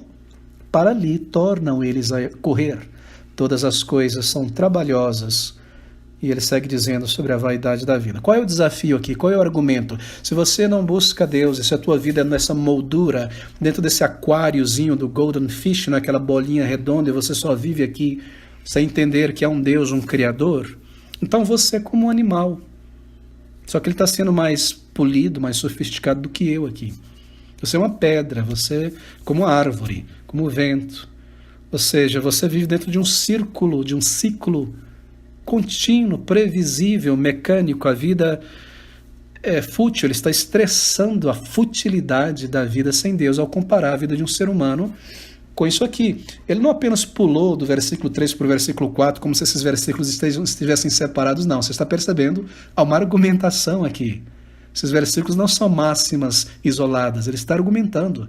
para ali tornam eles a correr. Todas as coisas são trabalhosas. E ele segue dizendo sobre a vaidade da vida. Qual é o desafio aqui? Qual é o argumento? Se você não busca Deus, e se a tua vida é nessa moldura, dentro desse aquáriozinho do Golden Fish, naquela bolinha redonda, e você só vive aqui sem entender que há um Deus, um Criador, então você é como um animal. Só que ele está sendo mais polido, mais sofisticado do que eu aqui. Você é uma pedra, você é como a árvore, como o vento. Ou seja, você vive dentro de um círculo, de um ciclo contínuo, previsível, mecânico. A vida é fútil, ele está estressando a futilidade da vida sem Deus ao comparar a vida de um ser humano com isso aqui. Ele não apenas pulou do versículo 3 para o versículo 4, como se esses versículos estivessem separados, não. Você está percebendo? Há uma argumentação aqui. Esses versículos não são máximas isoladas, ele está argumentando.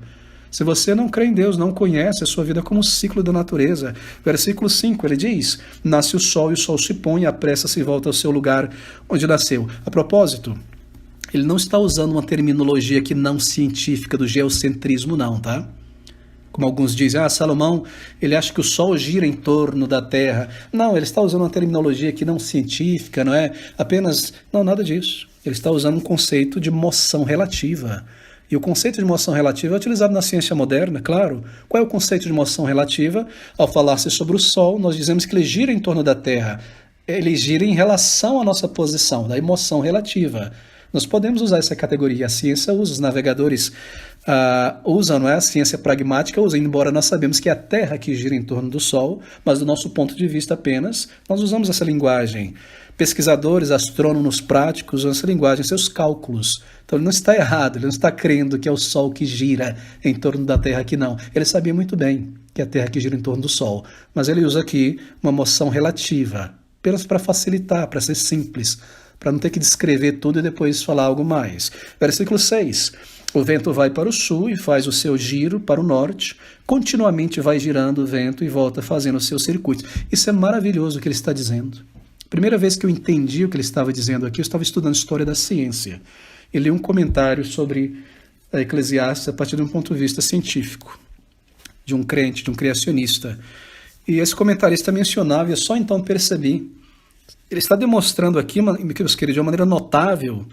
Se você não crê em Deus, não conhece a sua vida como um ciclo da natureza. Versículo 5, ele diz: nasce o sol e o sol se põe, apressa-se e volta ao seu lugar onde nasceu. A propósito, ele não está usando uma terminologia aqui não científica do geocentrismo, não, tá? Como alguns dizem, Salomão, ele acha que o Sol gira em torno da Terra. Não, ele está usando uma terminologia aqui não científica, não é apenas... Não, nada disso. Ele está usando um conceito de moção relativa. E o conceito de moção relativa é utilizado na ciência moderna, claro. Qual é o conceito de moção relativa? Ao falar-se sobre o Sol, nós dizemos que ele gira em torno da Terra. Ele gira em relação à nossa posição, daí moção relativa. Nós podemos usar essa categoria. A ciência usa, os navegadores usam, não é? A ciência pragmática usa, embora nós sabemos que é a Terra que gira em torno do Sol, mas do nosso ponto de vista apenas, nós usamos essa linguagem. Pesquisadores, astrônomos práticos usam essa linguagem, seus cálculos. Então ele não está errado, ele não está crendo que é o Sol que gira em torno da Terra aqui, não. Ele sabia muito bem que é a Terra que gira em torno do Sol, mas ele usa aqui uma moção relativa, apenas para facilitar, para ser simples, para não ter que descrever tudo e depois falar algo mais. Versículo 6. O vento vai para o sul e faz o seu giro para o norte, continuamente vai girando o vento e volta fazendo o seu circuito. Isso é maravilhoso o que ele está dizendo. Primeira vez que eu entendi o que ele estava dizendo aqui, eu estava estudando história da ciência. E li um comentário sobre a Eclesiastes a partir de um ponto de vista científico, de um crente, de um criacionista. E esse comentarista mencionava, e eu só então percebi, ele está demonstrando aqui, meus queridos, de uma maneira notável,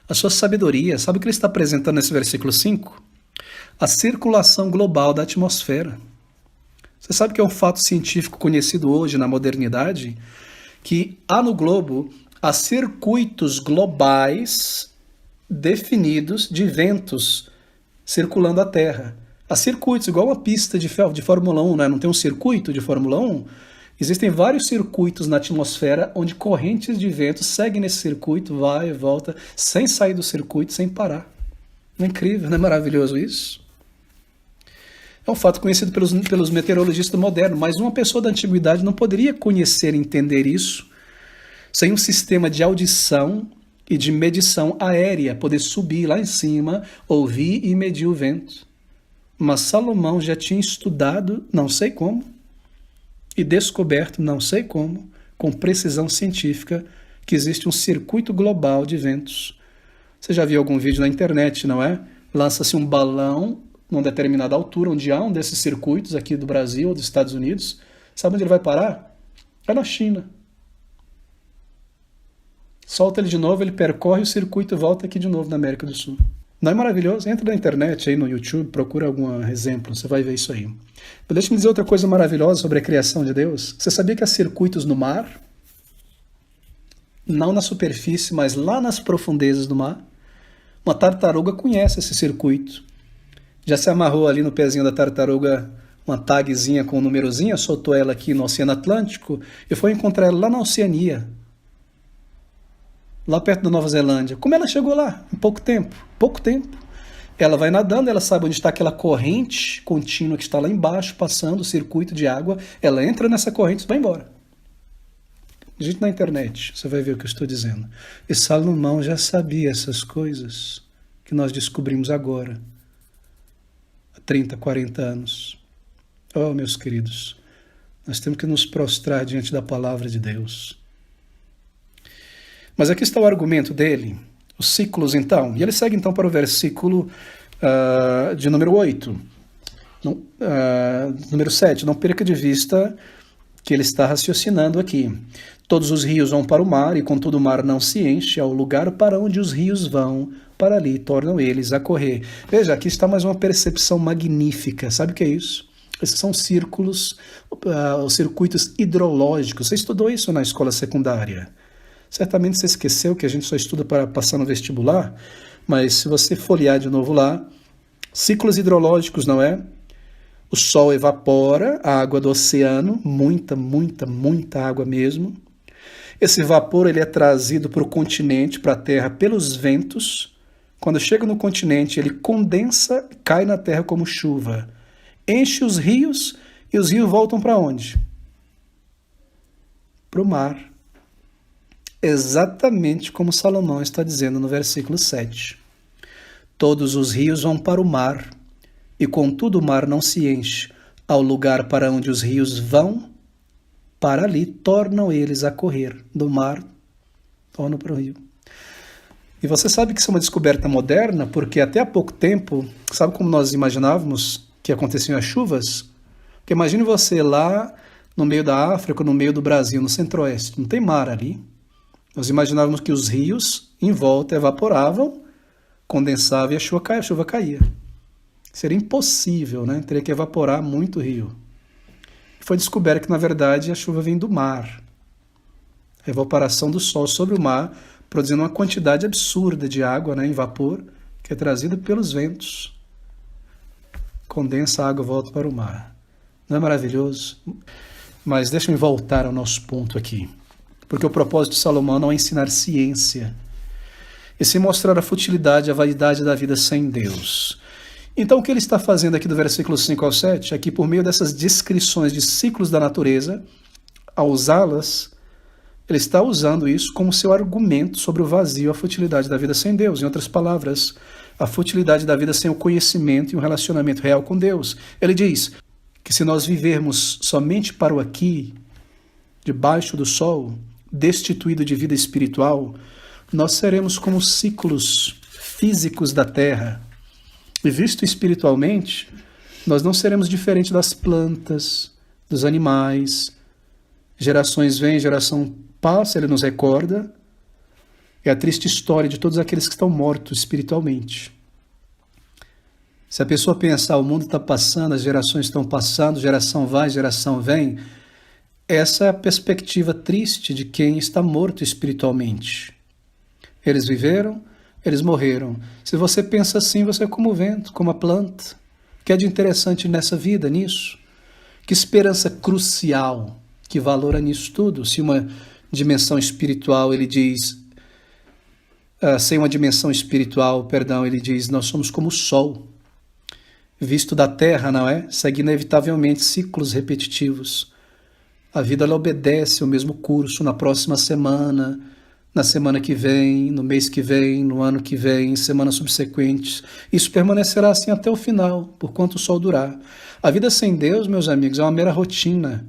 a sua sabedoria. Sabe o que ele está apresentando nesse versículo 5? A circulação global da atmosfera. Você sabe que é um fato científico conhecido hoje na modernidade? Que há no globo circuitos globais definidos de ventos circulando a Terra. Há circuitos, igual uma pista de Fórmula 1, né? Não tem um circuito de Fórmula 1? Existem vários circuitos na atmosfera onde correntes de vento seguem nesse circuito, vai e volta, sem sair do circuito, sem parar. Não é incrível, não é maravilhoso isso? É um fato conhecido pelos meteorologistas modernos, mas uma pessoa da antiguidade não poderia conhecer e entender isso sem um sistema de audição e de medição aérea, poder subir lá em cima, ouvir e medir o vento. Mas Salomão já tinha estudado, não sei como, e descoberto, não sei como, com precisão científica, que existe um circuito global de ventos. Você já viu algum vídeo na internet, não é? Lança-se um balão numa determinada altura, onde há um desses circuitos aqui do Brasil ou dos Estados Unidos. Sabe onde ele vai parar? É na China. Solta ele de novo, ele percorre o circuito e volta aqui de novo na América do Sul. Não é maravilhoso? Entra na internet, aí no YouTube, procura algum exemplo, você vai ver isso aí. Mas deixa-me dizer outra coisa maravilhosa sobre a criação de Deus. Você sabia que há circuitos no mar? Não na superfície, mas lá nas profundezas do mar. Uma tartaruga conhece esse circuito. Já se amarrou ali no pezinho da tartaruga uma tagzinha com um numerozinho, soltou ela aqui no Oceano Atlântico e foi encontrar ela lá na Oceania, lá perto da Nova Zelândia. Como ela chegou lá? Em pouco tempo. Pouco tempo. Ela vai nadando, ela sabe onde está aquela corrente contínua que está lá embaixo, passando o circuito de água. Ela entra nessa corrente e vai embora. Digite na internet, você vai ver o que eu estou dizendo. E Salomão já sabia essas coisas que nós descobrimos agora, há 30, 40 anos. Oh, meus queridos, nós temos que nos prostrar diante da palavra de Deus. Mas aqui está o argumento dele, os ciclos então. E ele segue então para o versículo de número 8. Número 7. Não perca de vista que ele está raciocinando aqui. Todos os rios vão para o mar, e contudo o mar não se enche. Ao lugar para onde os rios vão, para ali tornam eles a correr. Veja, aqui está mais uma percepção magnífica. Sabe o que é isso? Esses são círculos, os circuitos hidrológicos. Você estudou isso na escola secundária? Certamente você esqueceu que a gente só estuda para passar no vestibular, mas se você folhear de novo lá, ciclos hidrológicos, não é? O sol evapora a água do oceano, muita, muita, muita água mesmo. Esse vapor ele é trazido para o continente, para a terra, pelos ventos. Quando chega no continente, ele condensa e cai na terra como chuva. Enche os rios e os rios voltam para onde? Para o mar. Exatamente como Salomão está dizendo no versículo 7. Todos os rios vão para o mar, e contudo o mar não se enche. Ao lugar para onde os rios vão, para ali tornam eles a correr. Do mar, tornam para o rio. E você sabe que isso é uma descoberta moderna, porque até há pouco tempo, sabe como nós imaginávamos que aconteciam as chuvas? Porque imagine você lá no meio da África, no meio do Brasil, no centro-oeste, não tem mar ali. Nós imaginávamos que os rios em volta evaporavam, condensavam e a chuva caía. Seria impossível, né? Teria que evaporar muito o rio. Foi descoberto que, na verdade, a chuva vem do mar. A evaporação do sol sobre o mar, produzindo uma quantidade absurda de água, né, em vapor, que é trazida pelos ventos. Condensa a água e volta para o mar. Não é maravilhoso? Mas deixa-me voltar ao nosso ponto aqui. Porque o propósito de Salomão não é ensinar ciência, e sim mostrar a futilidade, a vaidade da vida sem Deus. Então o que ele está fazendo aqui do versículo 5 ao 7, aqui por meio dessas descrições de ciclos da natureza, ao usá-las, ele está usando isso como seu argumento sobre o vazio, a futilidade da vida sem Deus. Em outras palavras, a futilidade da vida sem o conhecimento e um relacionamento real com Deus. Ele diz que se nós vivermos somente para o aqui, debaixo do sol, destituído de vida espiritual, nós seremos como ciclos físicos da terra. E visto espiritualmente, nós não seremos diferentes das plantas, dos animais. Gerações vêm, geração passa, ele nos recorda. É a triste história de todos aqueles que estão mortos espiritualmente. Se a pessoa pensar, o mundo está passando, as gerações estão passando, geração vai, geração vem, essa é a perspectiva triste de quem está morto espiritualmente. Eles viveram, eles morreram. Se você pensa assim, você é como o vento, como a planta. O que é de interessante nessa vida, nisso? Que esperança crucial, que valor há nisso tudo? Se uma dimensão espiritual, ele diz, sem uma dimensão espiritual, ele diz, nós somos como o sol, visto da terra, não é? Segue inevitavelmente ciclos repetitivos. A vida ela obedece o mesmo curso na próxima semana, na semana que vem, no mês que vem, no ano que vem, em semanas subsequentes. Isso permanecerá assim até o final, por quanto o sol durar. A vida sem Deus, meus amigos, é uma mera rotina.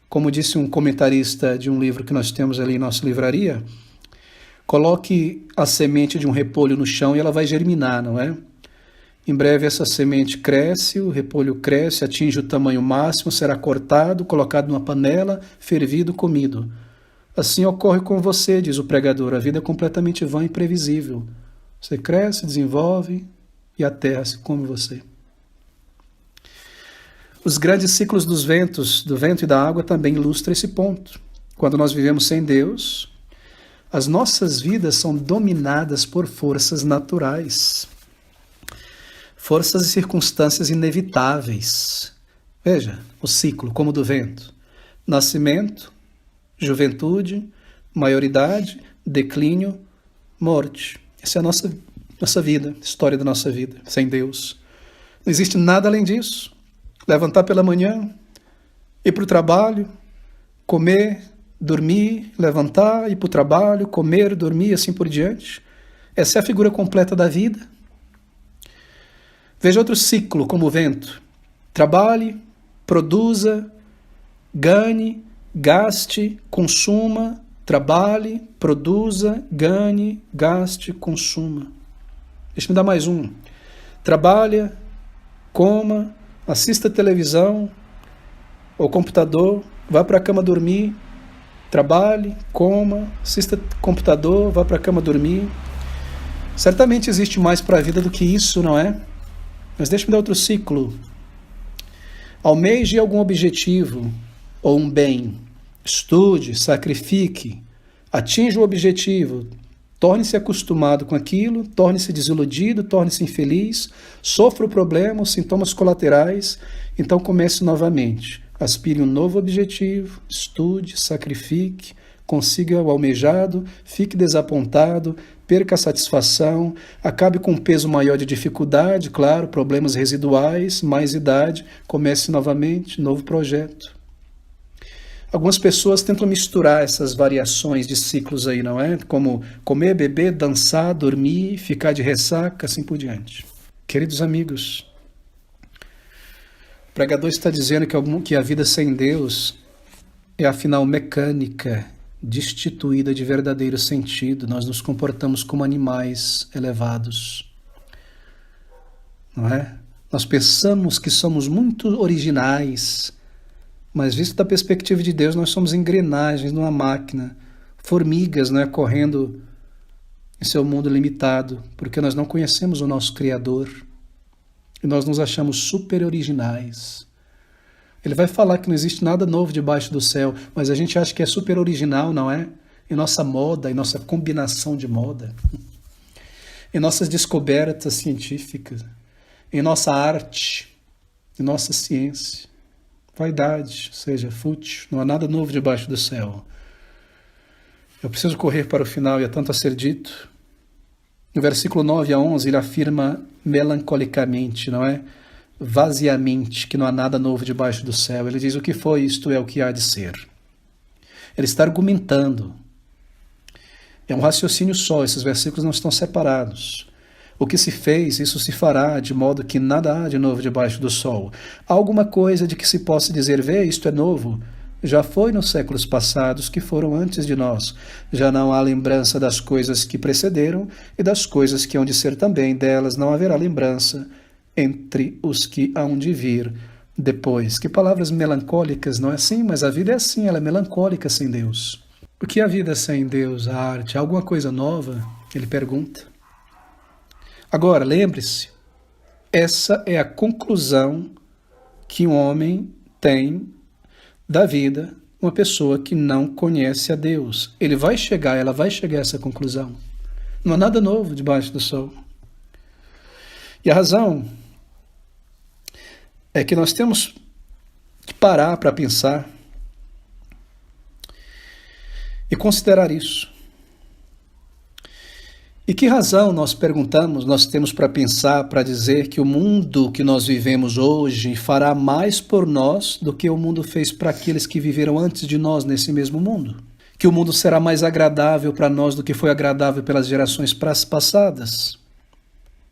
Como disse um comentarista de um livro que nós temos ali em nossa livraria, coloque a semente de um repolho no chão e ela vai germinar, não é? Em breve essa semente cresce, o repolho cresce, atinge o tamanho máximo, será cortado, colocado numa panela, fervido, comido. Assim ocorre com você, diz o pregador, a vida é completamente vã e imprevisível. Você cresce, desenvolve e a terra se come você. Os grandes ciclos dos ventos, do vento e da água também ilustram esse ponto. Quando nós vivemos sem Deus, as nossas vidas são dominadas por forças naturais. Forças e circunstâncias inevitáveis. Veja, o ciclo, como do vento. Nascimento, juventude, maioridade, declínio, morte. Essa é a nossa vida, a história da nossa vida, sem Deus. Não existe nada além disso. Levantar pela manhã, ir para o trabalho, comer, dormir, levantar, ir para o trabalho, comer, dormir, assim por diante. Essa é a figura completa da vida. Veja outro ciclo como o vento. Trabalhe, produza, ganhe, gaste, consuma, trabalhe, produza, ganhe, gaste, consuma. Deixa-me dar mais um. Trabalha, coma, assista televisão ou computador, vá para a cama dormir, trabalhe, coma, assista computador, vá para a cama dormir. Certamente existe mais para a vida do que isso, não é? Mas deixa-me dar outro ciclo. Almeje algum objetivo ou um bem. Estude, sacrifique, atinja o objetivo. Torne-se acostumado com aquilo, torne-se desiludido, torne-se infeliz, sofra o problema, os sintomas colaterais. Então comece novamente. Aspire um novo objetivo, estude, sacrifique, consiga o almejado, fique desapontado, perca a satisfação, acabe com um peso maior de dificuldade, claro, problemas residuais, mais idade, comece novamente, novo projeto. Algumas pessoas tentam misturar essas variações de ciclos aí, não é? Como comer, beber, dançar, dormir, ficar de ressaca, assim por diante. Queridos amigos, o pregador está dizendo que a vida sem Deus é afinal mecânica, destituída de verdadeiro sentido. Nós nos comportamos como animais elevados, não é? Nós pensamos que somos muito originais, mas visto da perspectiva de Deus, nós somos engrenagens numa máquina, formigas, né, correndo em seu mundo limitado, porque nós não conhecemos o nosso Criador e nós nos achamos super originais. Ele vai falar que não existe nada novo debaixo do céu, mas a gente acha que é super original, não é? Em nossa moda, em nossa combinação de moda, em nossas descobertas científicas, em nossa arte, em nossa ciência. Vaidade, ou seja, fútil, não há nada novo debaixo do céu. Eu preciso correr para o final e há tanto a ser dito. No versículo 9 a 11, ele afirma melancolicamente, não é? Vaziamente, que não há nada novo debaixo do céu. Ele diz: o que foi, isto é o que há de ser. Ele está argumentando. É um raciocínio só, esses versículos não estão separados. O que se fez, isso se fará, de modo que nada há de novo debaixo do sol. Há alguma coisa de que se possa dizer: vê, isto é novo. Já foi nos séculos passados que foram antes de nós. Já não há lembrança das coisas que precederam e das coisas que hão de ser também. Delas não haverá lembrança entre os que hão de vir depois. Que palavras melancólicas, não é assim? Mas a vida é assim, ela é melancólica sem Deus. O que é a vida sem Deus, a arte? Alguma coisa nova? Ele pergunta. Agora, lembre-se, essa é a conclusão que um homem tem da vida, uma pessoa que não conhece a Deus. Ela vai chegar a essa conclusão. Não há nada novo debaixo do sol. E a razão é que nós temos que parar para pensar e considerar isso. E que razão, nós perguntamos, nós temos para pensar, para dizer que o mundo que nós vivemos hoje fará mais por nós do que o mundo fez para aqueles que viveram antes de nós nesse mesmo mundo? Que o mundo será mais agradável para nós do que foi agradável pelas gerações passadas?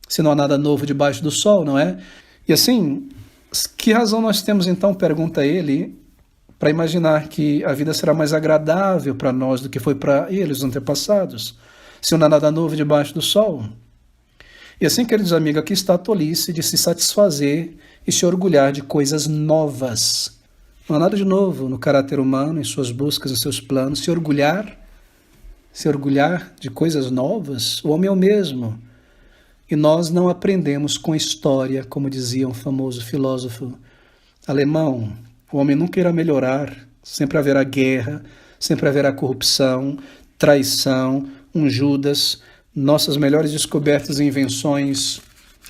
Se não há nada novo debaixo do sol, não é? E assim, que razão nós temos então, pergunta ele, para imaginar que a vida será mais agradável para nós do que foi para eles, os antepassados? Se não há nada novo debaixo do sol. E assim, queridos amigos, aqui está a tolice de se satisfazer e se orgulhar de coisas novas. Não há nada de novo no caráter humano, em suas buscas, em seus planos. Se orgulhar de coisas novas, o homem é o mesmo. E nós não aprendemos com história, como dizia um famoso filósofo alemão. O homem nunca irá melhorar, sempre haverá guerra, sempre haverá corrupção, traição, um Judas. Nossas melhores descobertas e invenções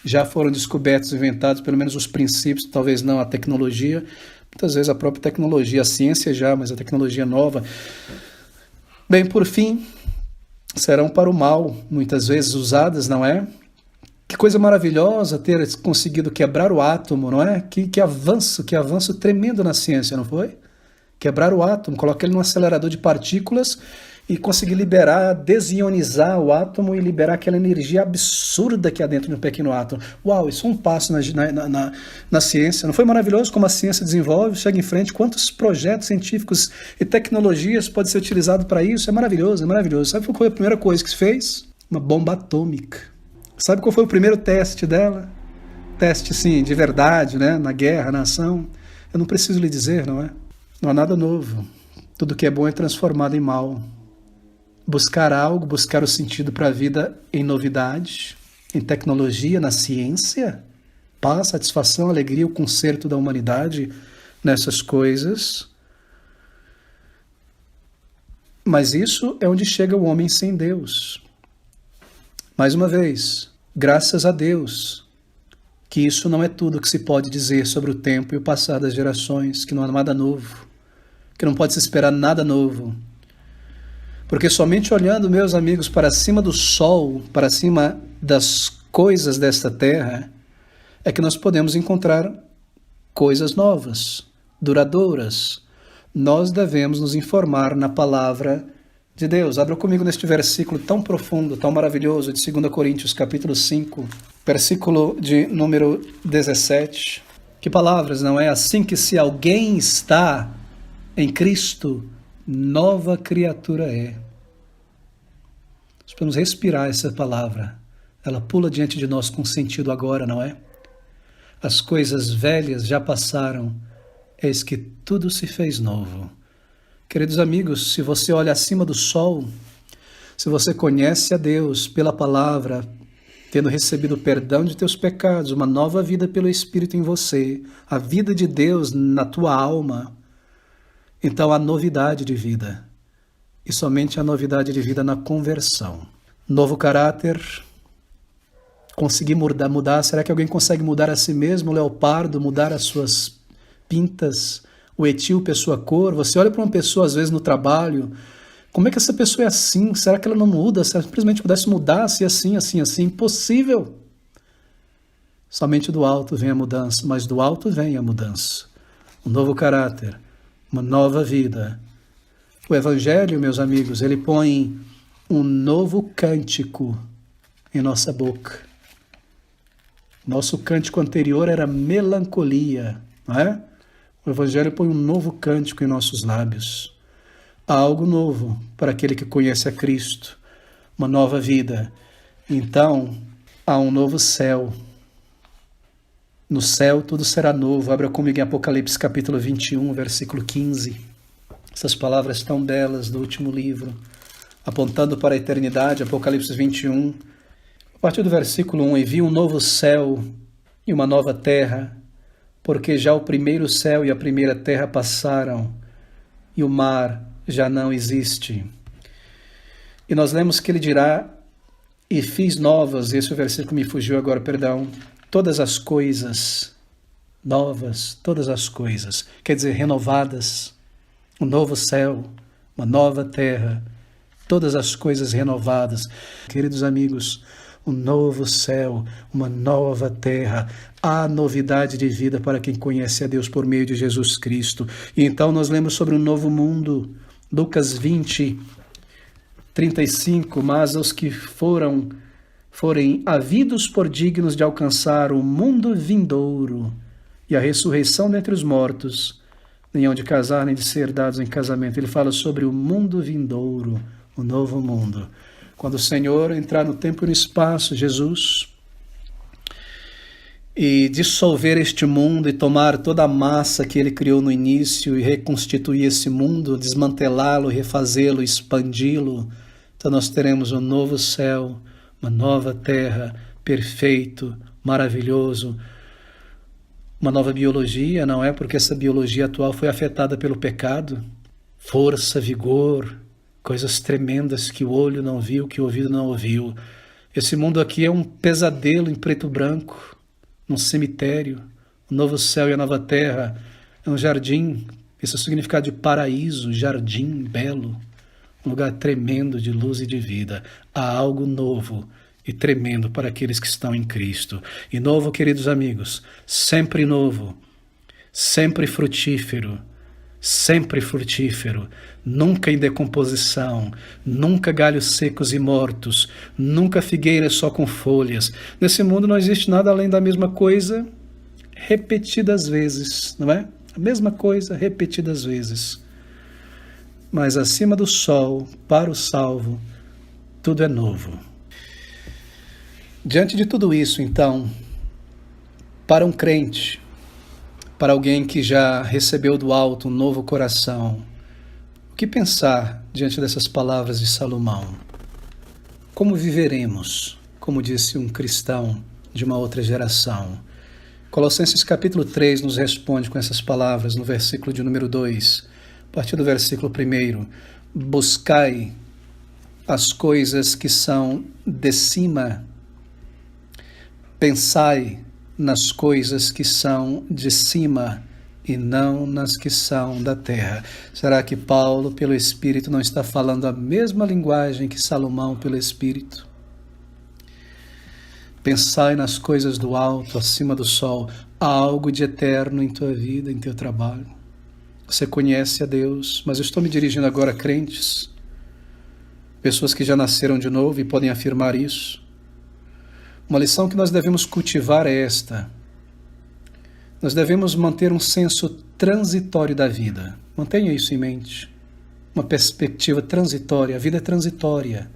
já foram descobertas, inventadas, pelo menos os princípios, talvez não a tecnologia, muitas vezes a própria tecnologia, a ciência já, mas a tecnologia nova. Bem, por fim, serão para o mal, muitas vezes usadas, não é? Que coisa maravilhosa ter conseguido quebrar o átomo, não é? Que avanço tremendo na ciência, não foi? Quebrar o átomo, colocar ele num acelerador de partículas e conseguir liberar, desionizar o átomo e liberar aquela energia absurda que há dentro de um pequeno átomo. Uau, isso é um passo na ciência. Não foi maravilhoso como a ciência desenvolve, chega em frente, quantos projetos científicos e tecnologias podem ser utilizados para isso? É maravilhoso, é maravilhoso. Sabe qual foi a primeira coisa que se fez? Uma bomba atômica. Sabe qual foi o primeiro teste dela? Teste, sim, de verdade, né? Na guerra, na ação. Eu não preciso lhe dizer, não é? Não há nada novo. Tudo que é bom é transformado em mal. Buscar algo, buscar o sentido para a vida em novidade, em tecnologia, na ciência, paz, satisfação, alegria, o conserto da humanidade nessas coisas. Mas isso é onde chega o homem sem Deus. Mais uma vez, graças a Deus, que isso não é tudo que se pode dizer sobre o tempo e o passar das gerações, que não há nada novo, que não pode se esperar nada novo. Porque somente olhando, meus amigos, para cima do sol, para cima das coisas desta terra, é que nós podemos encontrar coisas novas, duradouras. Nós devemos nos informar na palavra de Deus. Abra comigo neste versículo tão profundo, tão maravilhoso, de 2 Coríntios, capítulo 5, versículo de número 17. Que palavras, não é? Assim que se alguém está em Cristo, nova criatura é. Nós podemos respirar essa palavra. Ela pula diante de nós com sentido agora, não é? As coisas velhas já passaram, eis que tudo se fez novo. Queridos amigos, se você olha acima do sol, se você conhece a Deus pela palavra, tendo recebido o perdão de teus pecados, uma nova vida pelo Espírito em você, a vida de Deus na tua alma, então há novidade de vida. E somente a novidade de vida na conversão. Novo caráter, conseguir mudar. Será que alguém consegue mudar a si mesmo? O leopardo mudar as suas pintas, o etíope a sua cor? Você olha para uma pessoa às vezes no trabalho, como é que essa pessoa é assim? Será que ela não muda? Se ela simplesmente pudesse mudar, se assim, impossível. Somente do alto vem a mudança, mas do alto vem a mudança. Um novo caráter, uma nova vida. O Evangelho, meus amigos, ele põe um novo cântico em nossa boca. Nosso cântico anterior era melancolia, não é? O Evangelho põe um novo cântico em nossos lábios. Há algo novo para aquele que conhece a Cristo, uma nova vida. Então, há um novo céu. No céu tudo será novo. Abra comigo em Apocalipse capítulo 21, versículo 15. Essas palavras tão belas do último livro, apontando para a eternidade, Apocalipse 21. A partir do versículo 1, e vi um novo céu e uma nova terra, porque já o primeiro céu e a primeira terra passaram, e o mar já não existe. E nós lemos que ele dirá, e fiz novas, esse versículo me fugiu agora, perdão, todas as coisas, novas, todas as coisas, quer dizer, renovadas, um novo céu, uma nova terra, todas as coisas renovadas. Queridos amigos, um novo céu, uma nova terra, há novidade de vida para quem conhece a Deus por meio de Jesus Cristo. E então nós lemos sobre um novo mundo, Lucas 20, 35, mas os que forem havidos por dignos de alcançar o mundo vindouro e a ressurreição dentre os mortos, nem hão de casar, nem de ser dados em casamento. Ele fala sobre o mundo vindouro, o novo mundo. Quando o Senhor entrar no tempo e no espaço, Jesus, e dissolver este mundo e tomar toda a massa que ele criou no início e reconstituir esse mundo, desmantelá-lo, refazê-lo, expandi-lo, então nós teremos um novo céu, uma nova terra, perfeito, maravilhoso, uma nova biologia, não é? Porque essa biologia atual foi afetada pelo pecado, força, vigor, coisas tremendas que o olho não viu, que o ouvido não ouviu. Esse mundo aqui é um pesadelo em preto e branco, num cemitério. O novo céu e a nova terra é um jardim, esse é o significado de paraíso, jardim belo, um lugar tremendo de luz e de vida. Há algo novo e tremendo para aqueles que estão em Cristo. E novo, queridos amigos, sempre novo, sempre frutífero, nunca em decomposição, nunca galhos secos e mortos, nunca figueiras só com folhas. Nesse mundo não existe nada além da mesma coisa repetidas vezes, não é? A mesma coisa repetidas vezes. Mas acima do sol, para o salvo, tudo é novo. Diante de tudo isso, então, para um crente, para alguém que já recebeu do alto um novo coração, o que pensar diante dessas palavras de Salomão? Como viveremos, como disse um cristão de uma outra geração? Colossenses capítulo 3 nos responde com essas palavras no versículo de número 2, a partir do versículo 1, buscai as coisas que são de cima, pensai nas coisas que são de cima, e não nas que são da terra. Será que Paulo, pelo Espírito, não está falando a mesma linguagem que Salomão, pelo Espírito? Pensai nas coisas do alto, acima do sol. Há algo de eterno em tua vida, em teu trabalho. Você conhece a Deus, mas eu estou me dirigindo agora a crentes, pessoas que já nasceram de novo e podem afirmar isso. Uma lição que nós devemos cultivar é esta. Nós devemos manter um senso transitório da vida. Mantenha isso em mente. Uma perspectiva transitória. A vida é transitória.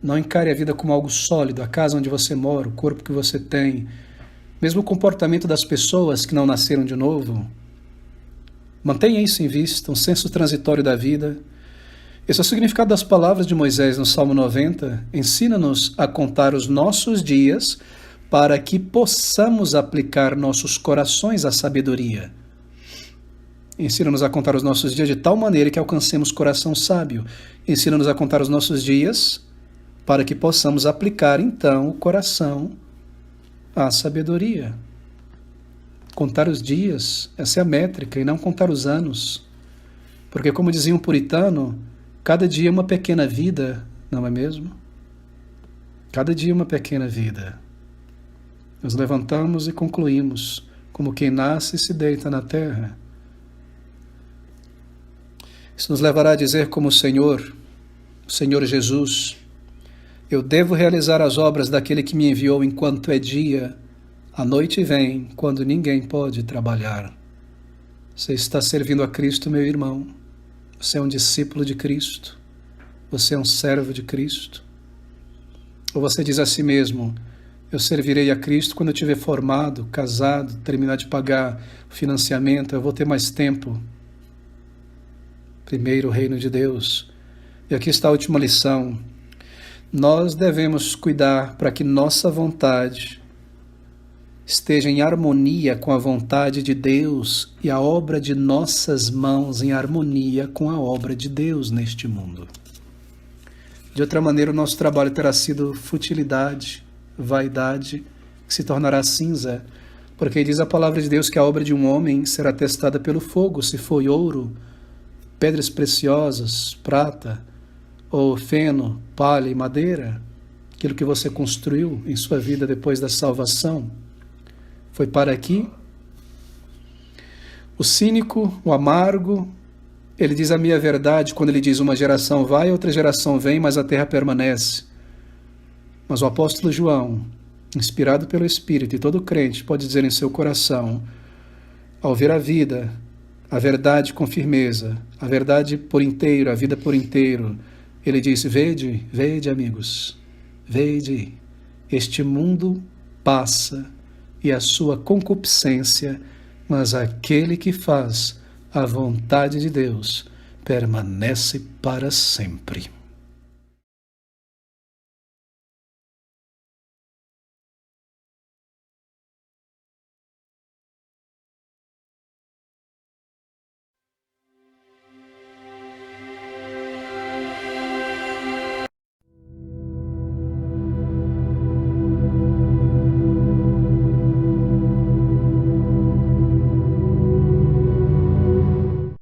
Não encare a vida como algo sólido, a casa onde você mora, o corpo que você tem, mesmo o comportamento das pessoas que não nasceram de novo. Mantenha isso em vista, um senso transitório da vida. Esse é o significado das palavras de Moisés no Salmo 90. Ensina-nos a contar os nossos dias para que possamos aplicar nossos corações à sabedoria. Ensina-nos a contar os nossos dias de tal maneira que alcancemos coração sábio. Ensina-nos a contar os nossos dias para que possamos aplicar, então, o coração à sabedoria. Contar os dias, essa é a métrica, e não contar os anos. Porque, como dizia um puritano, cada dia é uma pequena vida, não é mesmo? Cada dia é uma pequena vida. Nos levantamos e concluímos, como quem nasce e se deita na terra. Isso nos levará a dizer como o Senhor Jesus: eu devo realizar as obras daquele que me enviou enquanto é dia. A noite vem, quando ninguém pode trabalhar. Você está servindo a Cristo, meu irmão. Você é um discípulo de Cristo. Você é um servo de Cristo. Ou você diz a si mesmo: eu servirei a Cristo quando eu estiver formado, casado, terminar de pagar o financiamento, eu vou ter mais tempo. Primeiro o reino de Deus. E aqui está a última lição. Nós devemos cuidar para que nossa vontade esteja em harmonia com a vontade de Deus e a obra de nossas mãos em harmonia com a obra de Deus neste mundo. De outra maneira, o nosso trabalho terá sido futilidade, vaidade, que se tornará cinza, porque diz a palavra de Deus que a obra de um homem será testada pelo fogo, se foi ouro, pedras preciosas, prata, ou feno, palha e madeira, aquilo que você construiu em sua vida depois da salvação. Foi para aqui. O cínico, o amargo, ele diz a minha verdade quando ele diz: uma geração vai, outra geração vem, mas a terra permanece. Mas o apóstolo João, inspirado pelo Espírito, e todo crente pode dizer em seu coração, ao ver a vida, a verdade com firmeza, a verdade por inteiro, a vida por inteiro, ele disse: vede, vede, amigos, vede, este mundo passa e a sua concupiscência, mas aquele que faz a vontade de Deus permanece para sempre.